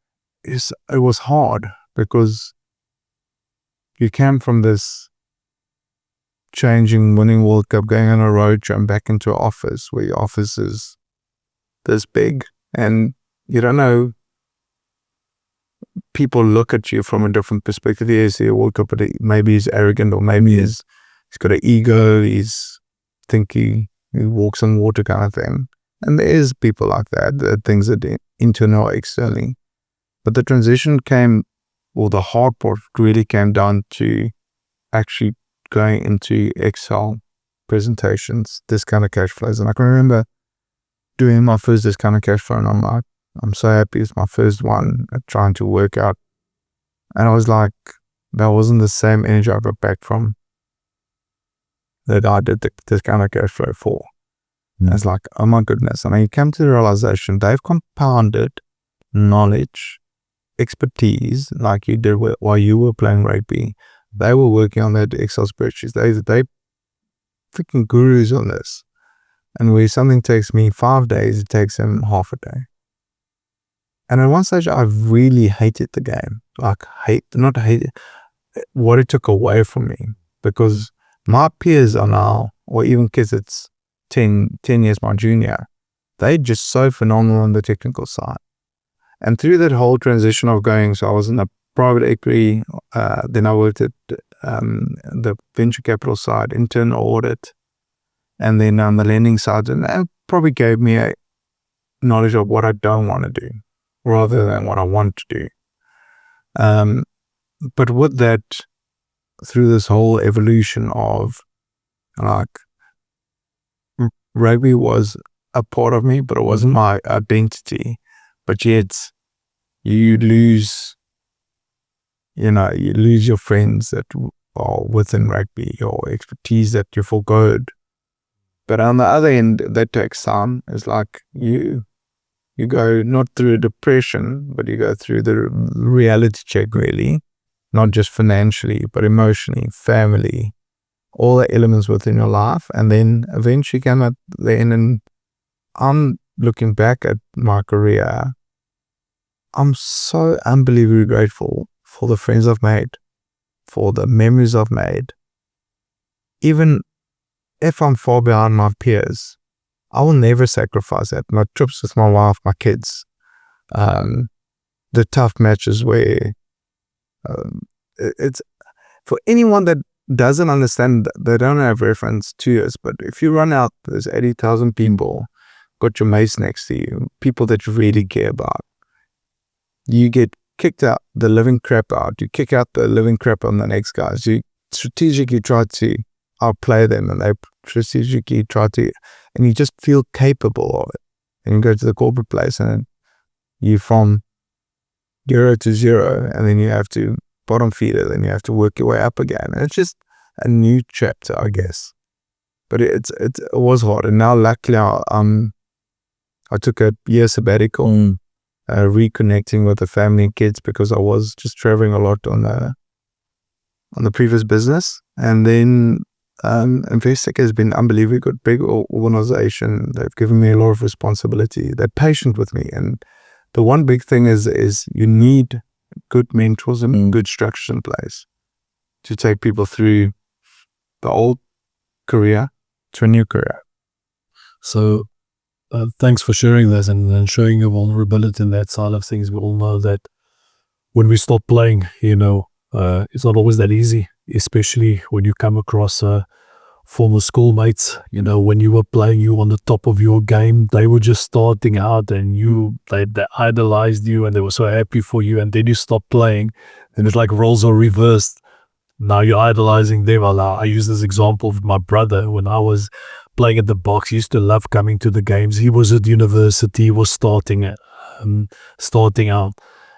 it was hard because you came from this changing, winning World Cup, going on a road trip, and back into an office where your office is this big, and you don't know, people look at you from a different perspective. You see a World Cup, but maybe he's arrogant, or maybe he's got an ego, he's thinking he walks on water kind of thing. And there is people like that things that internal or externally. But the transition came, or the hard part really came down to actually going into Excel presentations, discounted cash flows. And I can remember doing my first discounted cash flow, and I'm like, I'm so happy it's my first one at trying to work out. And I was like, that wasn't the same energy I got back from that I did the discounted cash flow for. It's like, oh my goodness. And I came to the realization they've compounded knowledge, expertise, like you did while you were playing rugby. They were working on that Excel spreadsheets. They freaking gurus on this. And where something takes me 5 days, it takes them half a day. And at one stage, I really hated the game. Like, not hate it, what it took away from me. Because my peers are now, or even kids that's 10 years my junior, they're just so phenomenal on the technical side. And through that whole transition of going, so I was in a private equity, then I worked at the venture capital side, internal audit, and then on the lending side, and that probably gave me a knowledge of what I don't want to do rather than what I want to do. But with that, through this whole evolution of, like, rugby was a part of me, but it wasn't my identity. But yet you lose your friends that are within rugby, your expertise that you forgoed. But on the other end, that takes time. It's like you go not through a depression, but you go through the reality check, really, not just financially, but emotionally, family, all the elements within your life. And then eventually come at the end, and I'm looking back at my career, I'm so unbelievably grateful for the friends I've made, for the memories I've made. Even if I'm far behind my peers, I will never sacrifice that. My trips with my wife, my kids, the tough matches where it's for anyone that doesn't understand, they don't have reference to us. But if you run out, there's 80,000 people, got your mates next to you, people that you really care about. You get kicked out, the living crap out. You kick out the living crap on the next guys. You strategically try to outplay them, and they strategically try to, and you just feel capable of it. And you go to the corporate place, and you from 0 to 0, and then you have to bottom feed it, and you have to work your way up again. And it's just a new chapter, I guess. But it was hard, and now luckily I took a year sabbatical, reconnecting with the family and kids, because I was just traveling a lot on the previous business. And then Investec has been unbelievably good, big organization. They've given me a lot of responsibility. They're patient with me, and the one big thing is you need good mentors and good structures in place to take people through the old career to a new career. So thanks for sharing this and showing your vulnerability in that side of things. We all know that when we stop playing, it's not always that easy, especially when you come across former schoolmates. When you were playing, you were on the top of your game. They were just starting out, and they idolized you, and they were so happy for you. And then you stop playing, and it's like roles are reversed. Now you're idolizing them. I use this example of my brother. When I was playing at the box, he used to love coming to the games. He was at university, he was starting out,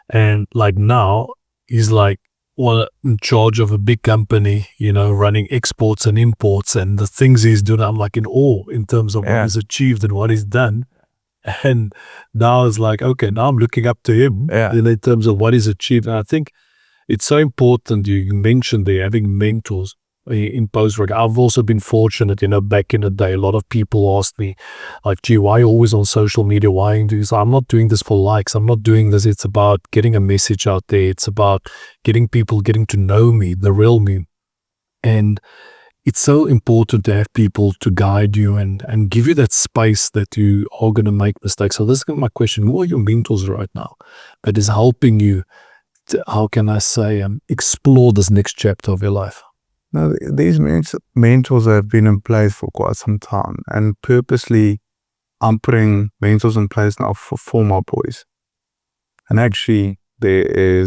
and like now he's like in charge of a big company, running exports and imports, and the things he's doing, I'm like in awe in terms of what he's achieved and what he's done. And now it's like, okay, now I'm looking up to him in terms of what he's achieved. And I think it's so important. You mentioned there having mentors in post-rugby. I've also been fortunate, back in the day, a lot of people asked me, like, gee, why are you always on social media? Why are you doing this? I'm not doing this for likes. I'm not doing this. It's about getting a message out there. It's about getting people getting to know me, the real me. And it's so important to have people to guide you and give you that space that you are going to make mistakes. So this is my question. Who are your mentors right now that is helping you to, how can I say, explore this next chapter of your life? Now, these mentors have been in place for quite some time, and purposely I'm putting mentors in place now for my boys. And actually they're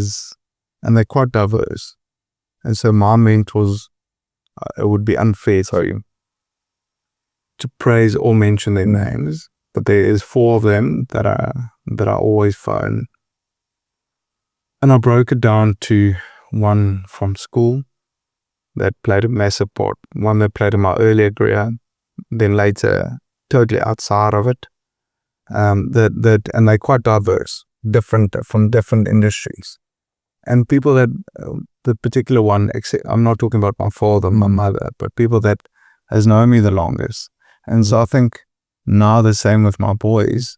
quite diverse. And so my mentors, it would be unfair to praise or mention their names, but there is 4 of them that I always phone. And I broke it down to one from school that played a massive part, one that played in my earlier career, then later totally outside of it. And they're quite diverse, different from different industries. And people that, the particular one, I'm not talking about my father, my mother, but people that has known me the longest. And so I think now the same with my boys,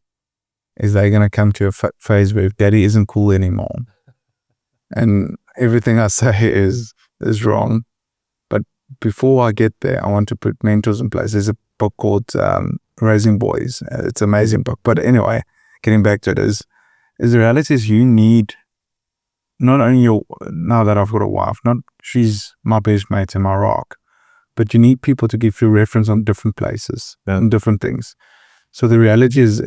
is they're going to come to a phase where daddy isn't cool anymore. And everything I say is wrong. But before I get there, I want to put mentors in place. There's a book called Raising Boys. It's an amazing book. But anyway, getting back to it, is the reality is you need not only now that I've got a wife, she's my best mate and my rock, but you need people to give you reference on different places and different things. So the reality is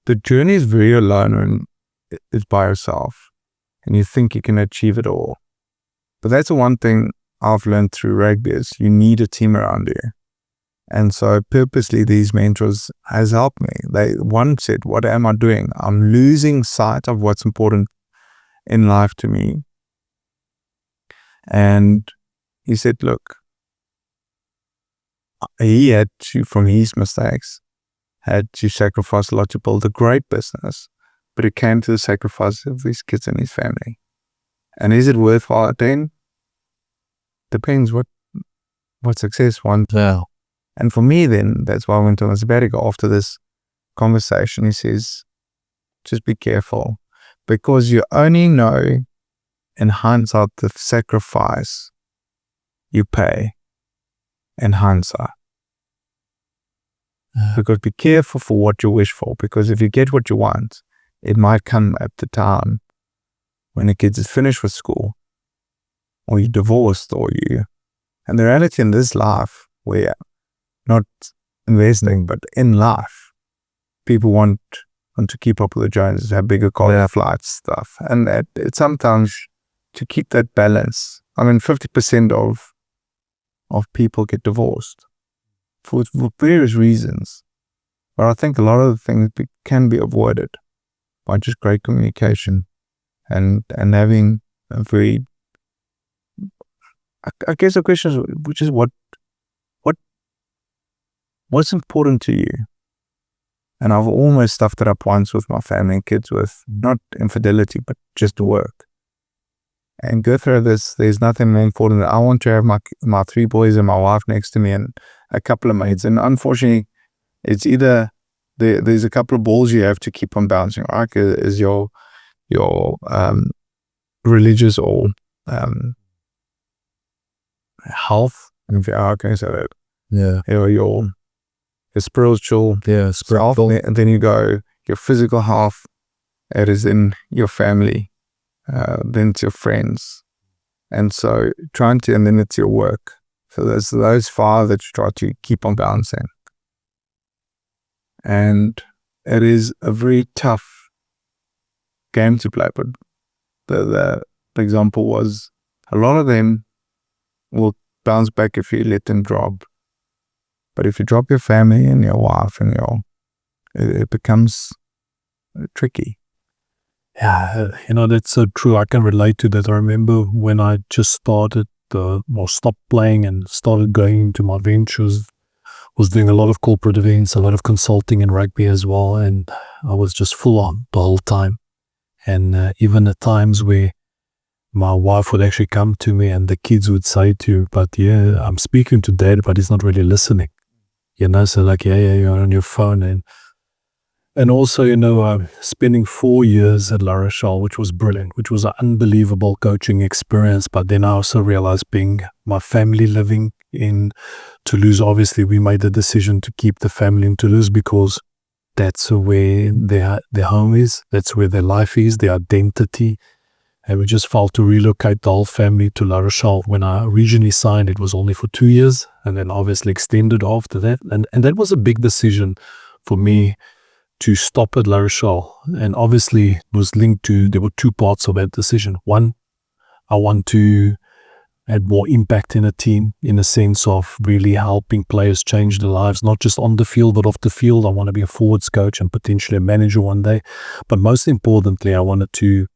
the journey is very alone and it's by yourself, and you think you can achieve it all. But that's the one thing I've learned through rugby is you need a team around you. And so purposely these mentors has helped me. One said, what am I doing? I'm losing sight of what's important in life to me. And he said, look, he had to, from his mistakes, had to sacrifice a lot to build a great business, but it came to the sacrifice of his kids and his family. And is it worthwhile then? Depends what success wants. Yeah. And for me then, that's why I went on a sabbatical. After this conversation, he says, just be careful, because you only know in hindsight the sacrifice you pay in hindsight. Because be careful for what you wish for, because if you get what you want, it might come at the time when the kids is finished with school, or you're divorced, and the reality in this life, where not investing, but in life, people want to keep up with the Joneses, have bigger car flights, stuff, and it sometimes to keep that balance. I mean, 50% of people get divorced for various reasons. But I think a lot of the things can be avoided by just great communication and having a very, I guess the question is, which is what's important to you? And I've almost stuffed it up once with my family and kids with not infidelity, but just work. And go through this, there's nothing more important. I want to have my 3 boys and my wife next to me and a couple of mates. And unfortunately, it's either there's a couple of balls you have to keep on bouncing, right? Is your religious or health, how can I say that? Yeah. Your spiritual self, and then you go your physical health. It is in your family, then it's your friends, and so and then it's your work. So there's those 5 that you try to keep on balancing, and it is a very tough game to play. But the example was a lot of them will bounce back if you let them drop. But if you drop your family and your wife and it becomes tricky. Yeah, that's so true. I can relate to that. I remember when I just started stopped playing and started going into my ventures, was doing a lot of corporate events, a lot of consulting in rugby as well, and I was just full on the whole time. And even at times where my wife would actually come to me and the kids would say but yeah, I'm speaking to dad, but he's not really listening. So like, yeah, you're on your phone. And also, spending 4 years at La Rochelle, which was brilliant, which was an unbelievable coaching experience. But then I also realized being my family living in Toulouse, obviously we made the decision to keep the family in Toulouse because that's where their home is. That's where their life is, their identity. And we just felt to relocate the whole family to La Rochelle. When I originally signed, it was only for 2 years and then obviously extended after that. And that was a big decision for me to stop at La Rochelle. And obviously it was linked to, there were 2 parts of that decision. One, I want to add more impact in a team in a sense of really helping players change their lives, not just on the field, but off the field. I want to be a forwards coach and potentially a manager one day. But most importantly, I wanted to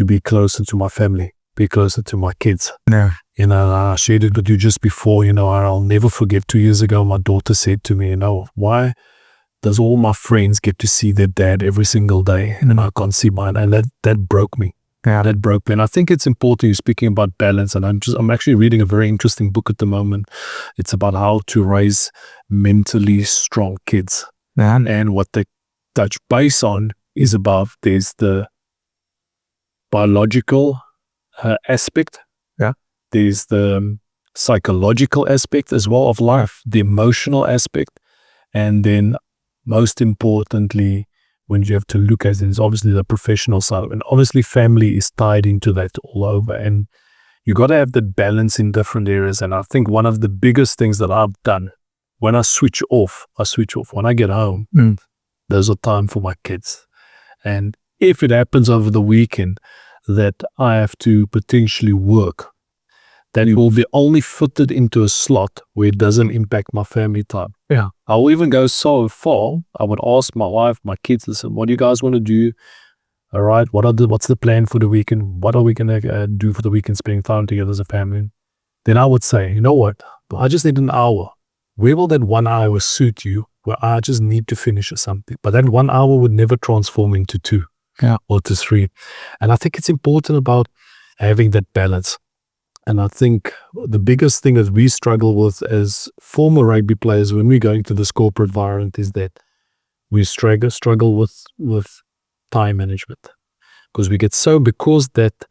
be closer to my family, be closer to my kids. No. I shared it with you just before, I'll never forget 2 years ago, my daughter said to me, why does all my friends get to see their dad every single day and I can't see mine? And that broke me. Yeah. That broke me. And I think it's important you're speaking about balance. And I'm actually reading a very interesting book at the moment. It's about how to raise mentally strong kids. Yeah. And what they touch base on is about, there's the biological aspect. Yeah. There's the psychological aspect as well of life, the emotional aspect. And then most importantly, when you have to look at it, is obviously the professional side. And obviously family is tied into that all over. And you got to have that balance in different areas. And I think one of the biggest things that I've done, when I switch off. When I get home, there's a time for my kids. And if it happens over the weekend that I have to potentially work, then it will be only fitted into a slot where it doesn't impact my family time. Yeah. I will even go so far, I would ask my wife, my kids, listen, what do you guys want to do? All right, what's the plan for the weekend? What are we going to do for the weekend, spending time together as a family? Then I would say, you know what? I just need an hour. Where will that 1 hour suit you? Where I just need to finish or something. But that 1 hour would never transform into 2 or to 3. And I think it's important about having that balance. And I think the biggest thing that we struggle with as former rugby players when we're going to this corporate environment is that we struggle with time management, because we get because that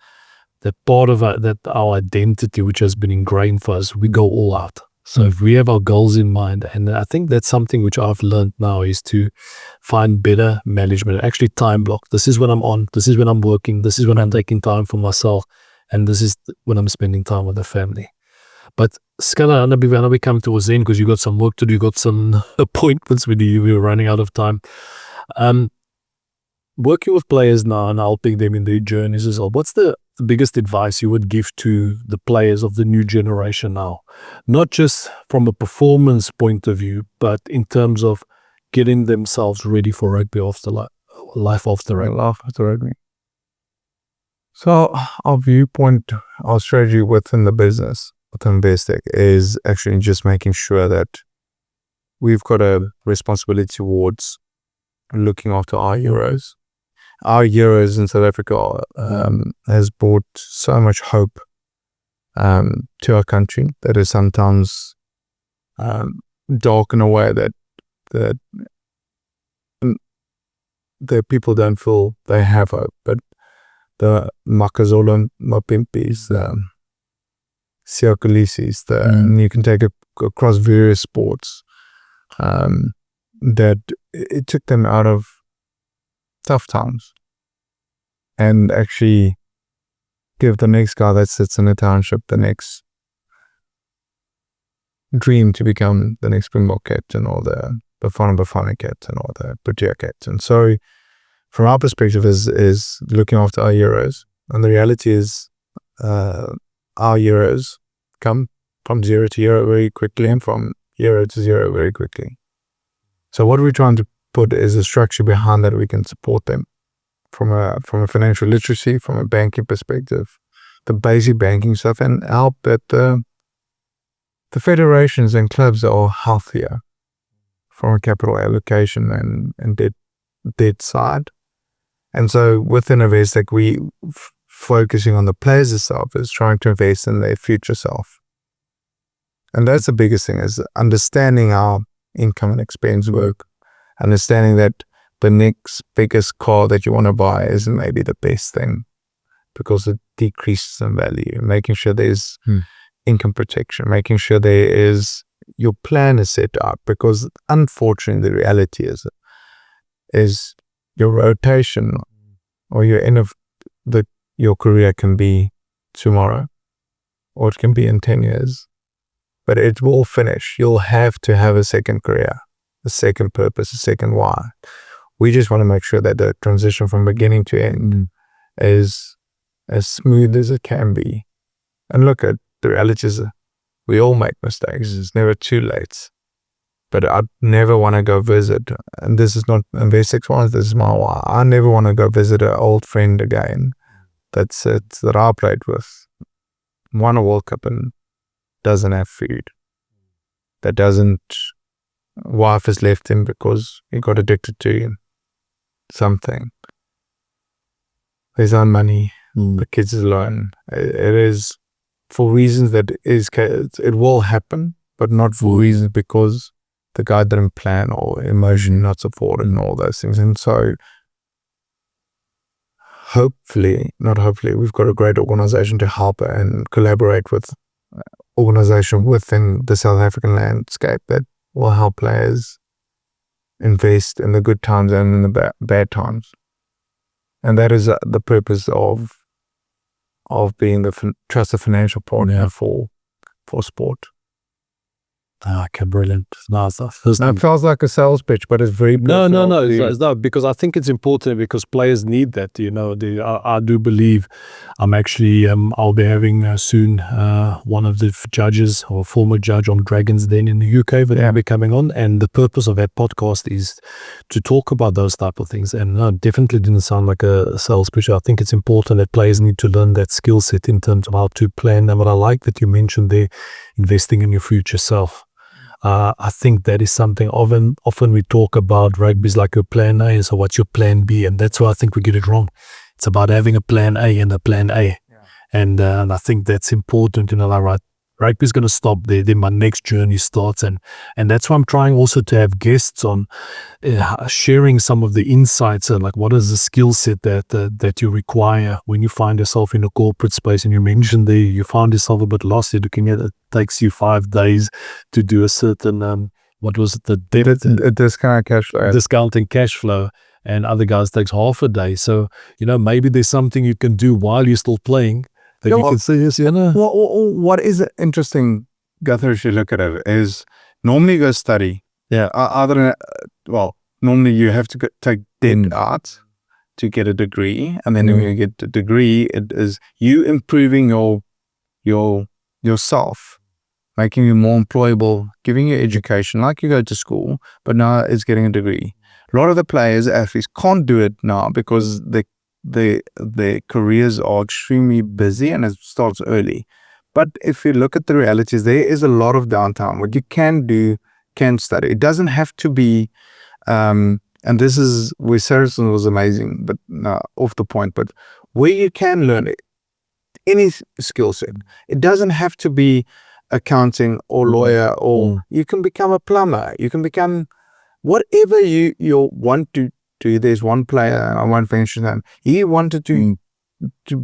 part of our identity which has been ingrained for us, we go all out. So if we have our goals in mind, and I think that's something which I've learned now, is to find better management, actually time block. This is when I'm on, this is when I'm working, this is when I'm taking time for myself, and this is when I'm spending time with the family. But Skala, I know we come towards the end because you got some work to do, you got some appointments with you, we were running out of time. Working with players now and helping them in their journeys as well, what's the the biggest advice you would give to the players of the new generation now? Not just from a performance point of view, but in terms of getting themselves ready for rugby after life after rugby. Life after rugby. So our viewpoint, our strategy within the business, within Bestech, is actually just making sure that we've got a responsibility towards looking after our heroes. Our heroes in South Africa has brought so much hope to our country that is sometimes dark in a way that the people don't feel they have hope. But the Makazolo Mapimpis, Siakalisis, and you can take it across various sports, that it took them out of tough times and actually give the next guy that sits in a township the next dream to become the next Springbok captain or the Bafana captain or the Protea captain. So from our perspective is looking after our heroes, and the reality is our heroes come from 0 to hero very quickly and from hero to zero very quickly. So what we're trying to put is a structure behind that we can support them from a financial literacy, from a banking perspective, the basic banking stuff, and help that the federations and clubs are healthier from a capital allocation and debt side. And so within Investec, we focusing on the players itself is trying to invest in their future self. And that's the biggest thing, is understanding how income and expense work, understanding that the next biggest car that you want to buy isn't maybe the best thing because it decreases in value, making sure there's income protection, making sure there is, your plan is set up, because unfortunately the reality is your rotation or your end of your career can be tomorrow, or it can be in 10 years, but it will finish. You'll have to have a second career, a second purpose, a second why. We just want to make sure that the transition from beginning to end is as smooth as it can be. And look, at the reality is we all make mistakes. It's never too late. But I'd never want to go visit, and this is not Investec's one, this is my why. I never want to go visit an old friend again that I played with, won a World Cup and doesn't have food. That wife has left him because he got addicted to something. His own money, the kids alone. It is for reasons that it will happen, but not for reasons because the guy didn't plan or emotionally not supported and all those things. And so we've got a great organization to help and collaborate with organization within the South African landscape that will help players invest in the good times and in the bad times. And that is the purpose of being the trusted financial partner for sport. Okay, brilliant. No, it feels like a sales pitch, but it's very no. It's not, because I think it's important, because players need that. I do believe I'll be having soon one of the judges or former judge on Dragons Den in the UK that will be coming on, and the purpose of that podcast is to talk about those type of things. And no, definitely didn't sound like a sales pitch. I think it's important that players need to learn that skill set in terms of how to plan. And what I like that you mentioned there, investing in your future self. I think that is something often we talk about rugby is like your plan A, and so what's your plan B? And that's why I think we get it wrong. It's about having a plan A and a plan A. Yeah. And I think that's important, like, right, rugby is going to stop there, then my next journey starts. And that's why I'm trying also to have guests on sharing some of the insights and like what is the skill set that you require when you find yourself in a corporate space. And you mentioned there you found yourself a bit lost. You're looking at it takes you 5 days to do a certain what was it, discounting cash flow, and other guys takes half a day. So maybe there's something you can do while you're still playing that you can see. What is interesting, Guthrie, if you look at it, is normally you go study. Yeah. Normally you have to take debt out to get a degree, and then when you get the degree, it is you improving yourself, making you more employable, giving you education like you go to school, but now it's getting a degree. A lot of the players, athletes, can't do it now because their careers are extremely busy and it starts early. But if you look at the realities, there is a lot of downtime. What you can do, can study. It doesn't have to be, and this is where Saracens was amazing, but off the point, but where you can learn it, any skill set. It doesn't have to be accounting or lawyer, or you can become a plumber. You can become whatever you want to do. There's one player, I won't mention him, he wanted to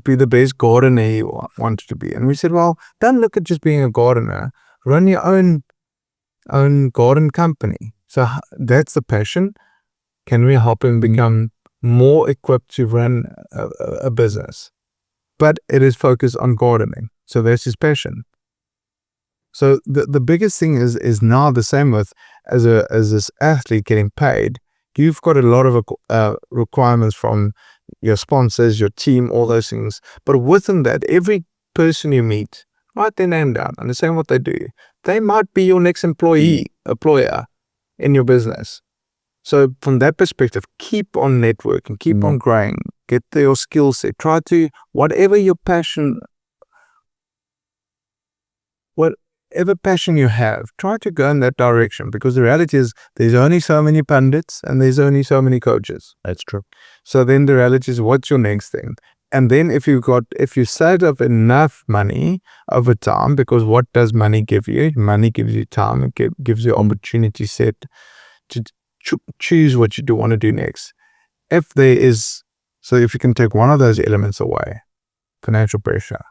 be the best gardener he wanted to be. And we said, well, don't look at just being a gardener. Run your own garden company. So that's the passion. Can we help him become more equipped to run a business? But it is focused on gardening. So that's his passion. So the biggest thing is now the same with as this athlete getting paid. You've got a lot of requirements from your sponsors, your team, all those things. But within that, every person you meet, write their name down, understand what they do. They might be your next employer in your business. So from that perspective, keep on networking, keep on growing, get your skill set. Try to, whatever your passion, whatever passion you have, try to go in that direction, because the reality is there's only so many pundits and there's only so many coaches. That's true. So then the reality is, what's your next thing? And then if you saved up enough money over time, because what does money give you? Money gives you time. It gives you opportunity set to choose what you do want to do next. If you can take one of those elements away, financial pressure,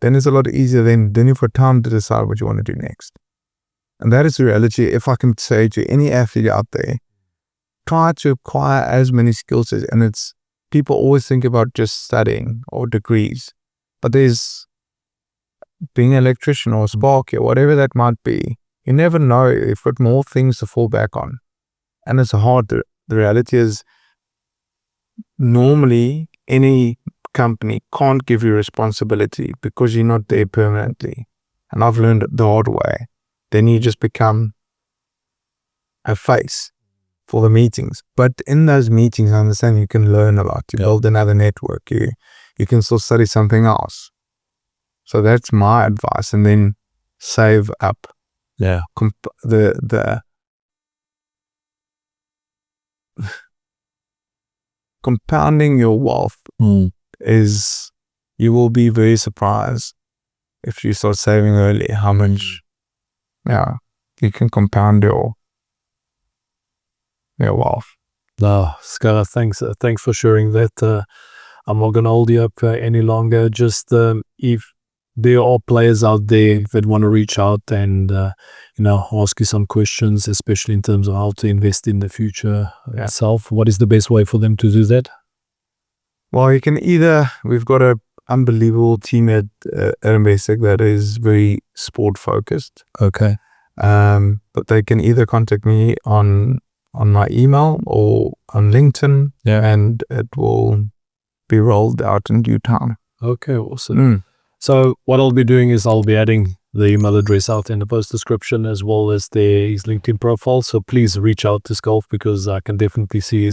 then it's a lot easier. Then you've got time to decide what you want to do next. And that is the reality. If I can say to any athlete out there, try to acquire as many skills as, and it's, people always think about just studying or degrees, but there's being an electrician or a sparky or whatever that might be. You never know. You've got more things to fall back on. And it's hard. The reality is, normally any company can't give you responsibility because you're not there permanently. And I've learned it the hard way. Then you just become a face for the meetings. But in those meetings, I understand you can learn a lot. You build another network. You can still study something else. So that's my advice. And then save up. Yeah. Compounding your wealth is, you will be very surprised if you start saving early how much you can compound your wealth. No, Scar, thanks for sharing that. I'm not gonna hold you up any longer. Just if there are players out there that want to reach out and ask you some questions, especially in terms of how to invest in the future itself, what is the best way for them to do that? Well, you can we've got an unbelievable team at Investec that is very sport focused. Okay. But they can either contact me on my email or on LinkedIn, and it will be rolled out in due time. Okay, awesome. So what I'll be doing is I'll be adding the email address out in the post description, as well as his LinkedIn profile. So please reach out to Schalk, because I can definitely see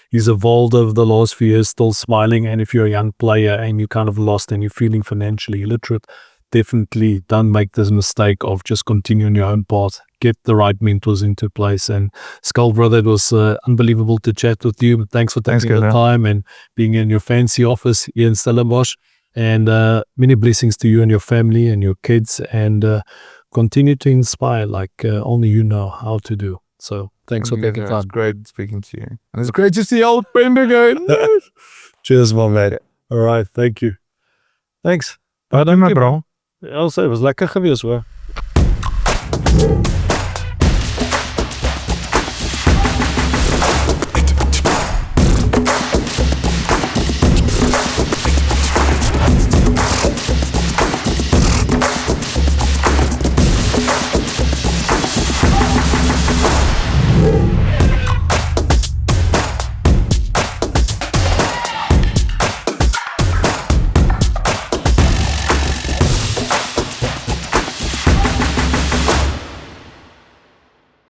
he's evolved over the last few years, still smiling. And if you're a young player and you're kind of lost and you're feeling financially illiterate, definitely don't make this mistake of just continuing your own path. Get the right mentors into place. And Schalk, brother, it was unbelievable to chat with you. Thanks for taking the time and being in your fancy office here in Stellenbosch. And many blessings to you and your family and your kids, and continue to inspire like only you know how to do. So thanks for taking time. It's great speaking to you. And it's great to see old friend again. Cheers, my mate. All right, thank you. Thanks. Bye, my bro. Also, het was lekker geweest hoor.